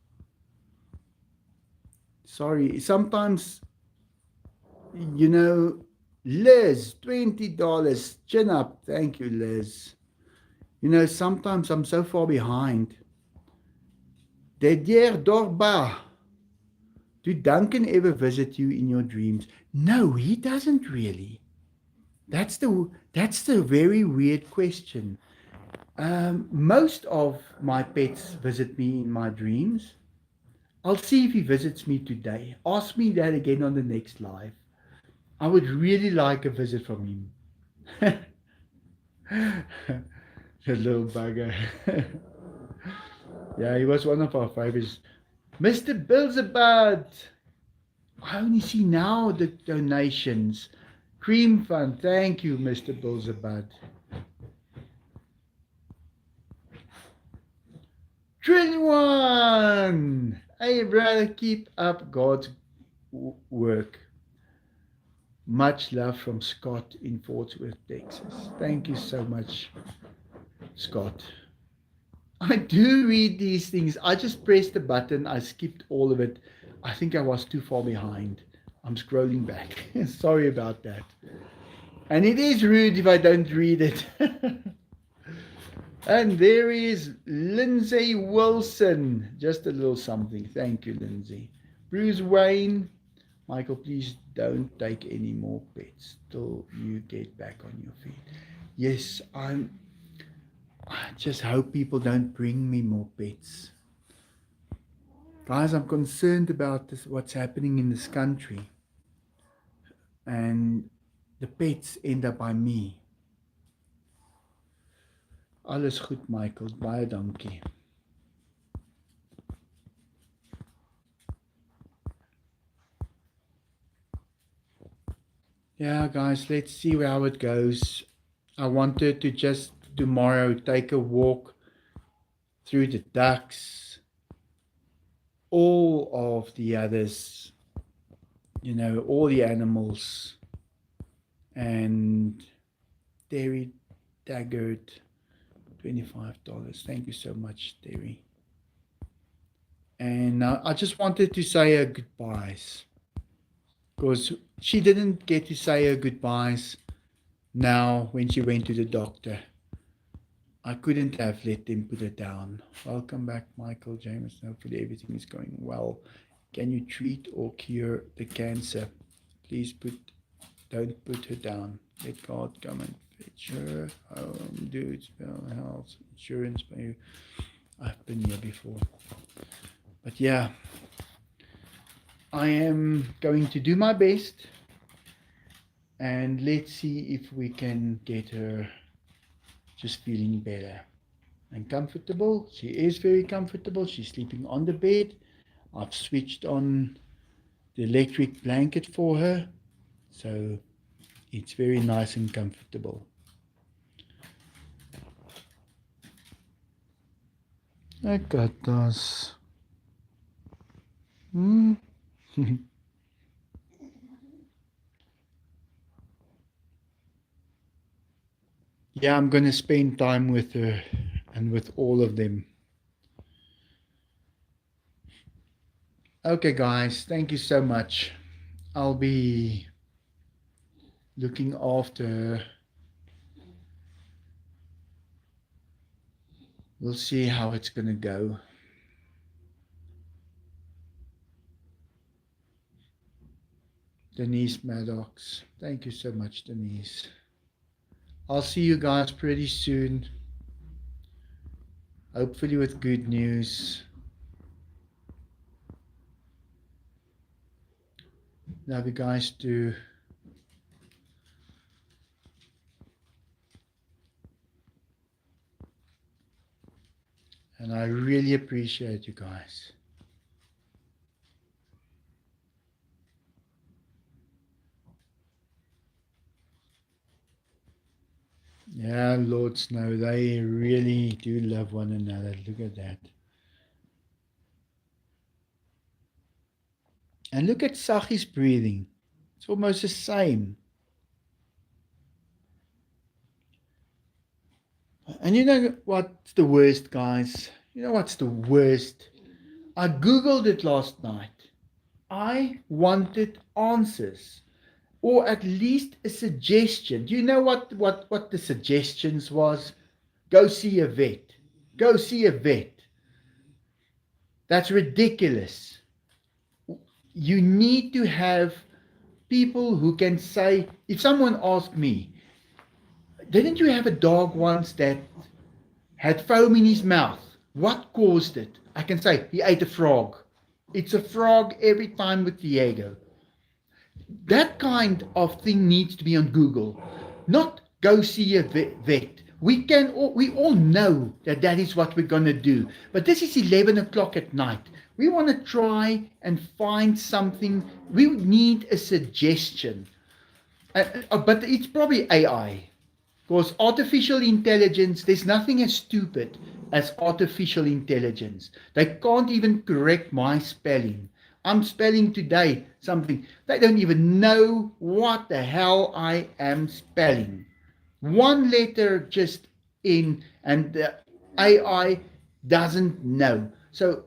Sorry. Sometimes, Liz, $20. Chin up. Thank you, Liz. Sometimes I'm so far behind. Dedier Dorba. Did Duncan ever visit you in your dreams? No, he doesn't really. That's the very weird question. Most of my pets visit me in my dreams. I'll see if he visits me today. Ask me that again on the next live. I would really like a visit from him. The little bugger. Yeah, he was one of our favorites. Mr. Bilzebud. I only see now the donations. Cream Fund. Thank you, Mr. Bilzebud. Trillion. Hey, brother, keep up God's work. Much love from Scott in Fort Worth, Texas. Thank you so much, Scott. I do read these things. I just pressed the button. I skipped all of it. I think I was too far behind. I'm scrolling back. Sorry about that. And it is rude if I don't read it. And there is Lindsay Wilson. Just a little something. Thank you, Lindsay. Bruce Wayne. Michael, please don't take any more pets till you get back on your feet. Yes, I just hope people don't bring me more pets. Guys, I'm concerned about what's happening in this country. And the pets end up by me. Alles goed, Michael. Baie dankie. Yeah, guys, let's see how it goes. I wanted to just tomorrow take a walk through the ducks, all of the others, all the animals, and Terry Taggart, $25. Thank you so much, Terry. And I just wanted to say her goodbyes because she didn't get to say her goodbyes now when she went to the doctor. I couldn't have let them put her down. Welcome back, Michael Jameson. Hopefully everything is going well. Can you treat or cure the cancer? Please don't put her down. Let God come and fetch her home. Do it, spell health insurance by you. I've been here before. But yeah, I am going to do my best. And let's see if we can get her just feeling better and comfortable. She is very comfortable. She's sleeping on the bed. I've switched on the electric blanket for her, so it's very nice and comfortable. Ek gatas. Yeah, I'm going to spend time with her and with all of them. Okay, guys, thank you so much. I'll be looking after her. We'll see how it's going to go. Denise Maddox. Thank you so much, Denise. I'll see you guys pretty soon. Hopefully with good news. Love you guys too. And I really appreciate you guys. Yeah, Lord Snow, they really do love one another. Look at that. And look at Sachi's breathing. It's almost the same. And you know what's the worst, guys? You know what's the worst? I Googled it last night. I wanted answers. Or at least a suggestion. Do you know what the suggestions was? Go see a vet. Go see a vet. That's ridiculous. You need to have people who can say, if someone asked me, didn't you have a dog once that had foam in his mouth? What caused it? I can say, he ate a frog. It's a frog every time with Diego. That kind of thing needs to be on Google, not go see a vet. We all know that is what we're going to do. But this is 11 o'clock at night. We want to try and find something. We need a suggestion. But it's probably AI. Because artificial intelligence, there's nothing as stupid as artificial intelligence. They can't even correct my spelling. I'm spelling today something. They don't even know what the hell I am spelling. One letter just in, and the AI doesn't know. So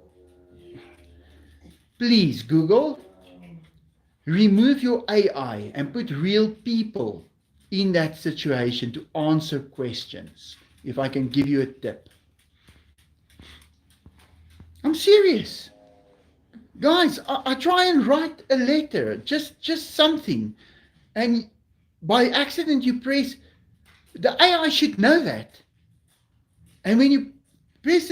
please, Google, remove your AI and put real people in that situation to answer questions. If I can give you a tip. I'm serious. Guys, I try and write a letter, just something. And by accident you press, the AI should know that. And when you press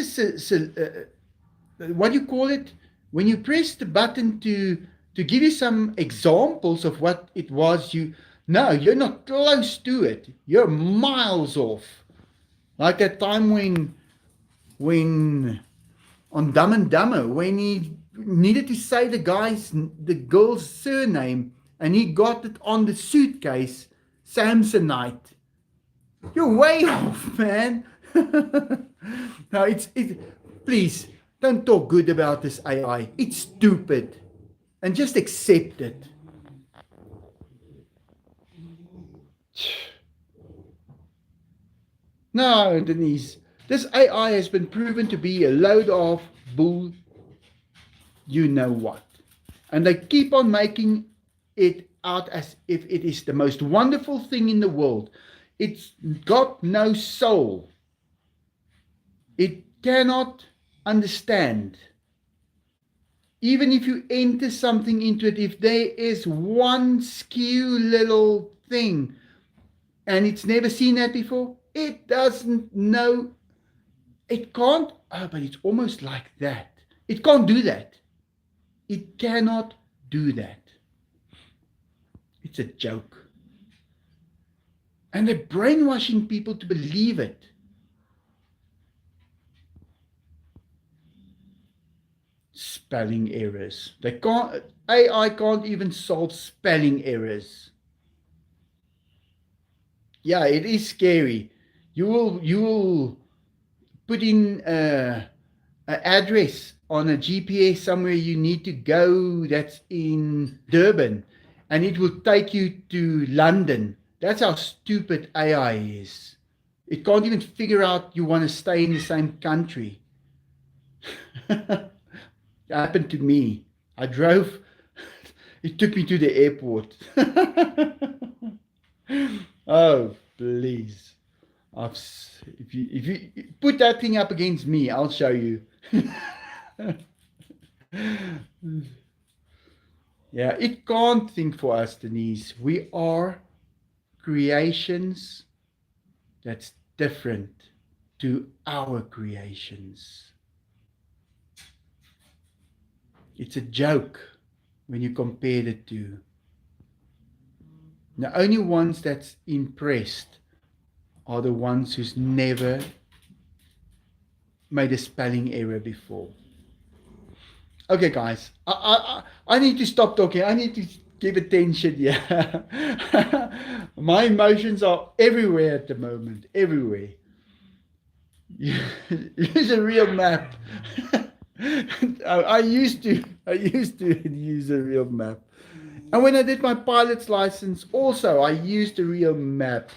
what do you call it? When you press the button to give you some examples of what it was, you're not close to it. You're miles off. Like that time when on Dumb and Dumber, when he needed to say the girl's surname, and he got it on the suitcase, Samsonite. You're way off, man. No, please don't talk good about this AI. It's stupid, and just accept it. No, Denise, this AI has been proven to be a load of bull. You know what? And they keep on making it out as if it is the most wonderful thing in the world. It's got no soul. It cannot understand. Even if you enter something into it, if there is one skew little thing and it's never seen that before, it doesn't know. It can't. Oh, but it's almost like that. It can't do that. It cannot do that. It's a joke. And they're brainwashing people to believe it. Spelling errors. AI can't even solve spelling errors. Yeah, it is scary. You will put in an address on a GPS somewhere you need to go that's in Durban, and it will take you to London. That's how stupid AI is. It can't even figure out you want to stay in the same country. It happened to me. I drove, it took me to the airport. Oh, please. If you put that thing up against me, I'll show you. Yeah, it can't think for us, Denise. We are creations that's different to our creations. It's a joke when you compare the two. The only ones that's impressed are the ones who's never made a spelling error before. Okay, guys, I need to stop talking. I need to give attention here. My emotions are everywhere at the moment. Everywhere. Use a real map. I used to use a real map. And when I did my pilot's license, also I used a real map.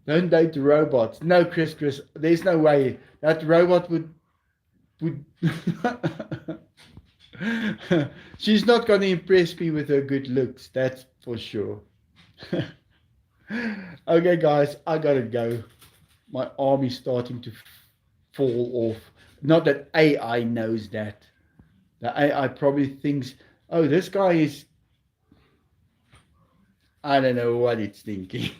Don't date robots. No, Chris, there's no way that robot would she's not going to impress me with her good looks, that's for sure. Okay, guys, I gotta go. My arm is starting to fall off. Not that AI knows that. The AI probably thinks, oh, this guy is, I don't know what it's thinking.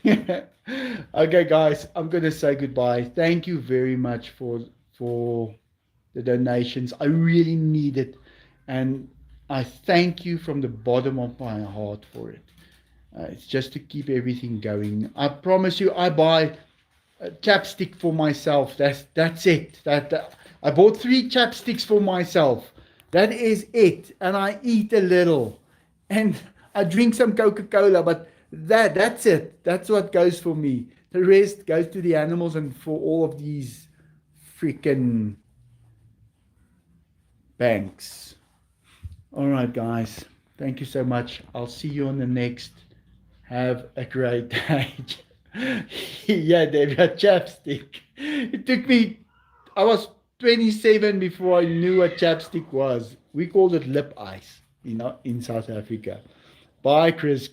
Okay, guys, I'm going to say goodbye. Thank you very much for the donations. I really need it. And I thank you from the bottom of my heart for it. It's just to keep everything going. I promise you, I buy a chapstick for myself. That's it. I bought 3 chapsticks for myself. That is it. And I eat a little. And I drink some Coca-Cola, but that's it. That's what goes for me. The rest goes to the animals and for all of these freaking banks. All right, guys. Thank you so much. I'll see you on the next. Have a great day. Yeah, Dave, a chapstick. It took me, I was 27 before I knew what chapstick was. We called it lip ice, in South Africa. Bye, Chris.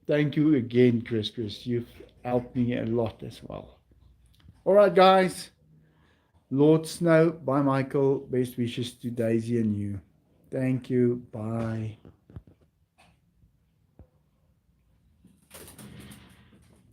Thank you again, Chris. You've helped me a lot as well. All right, guys. Lord Snow. Bye, Michael. Best wishes to Daisy and you. Thank you. Bye.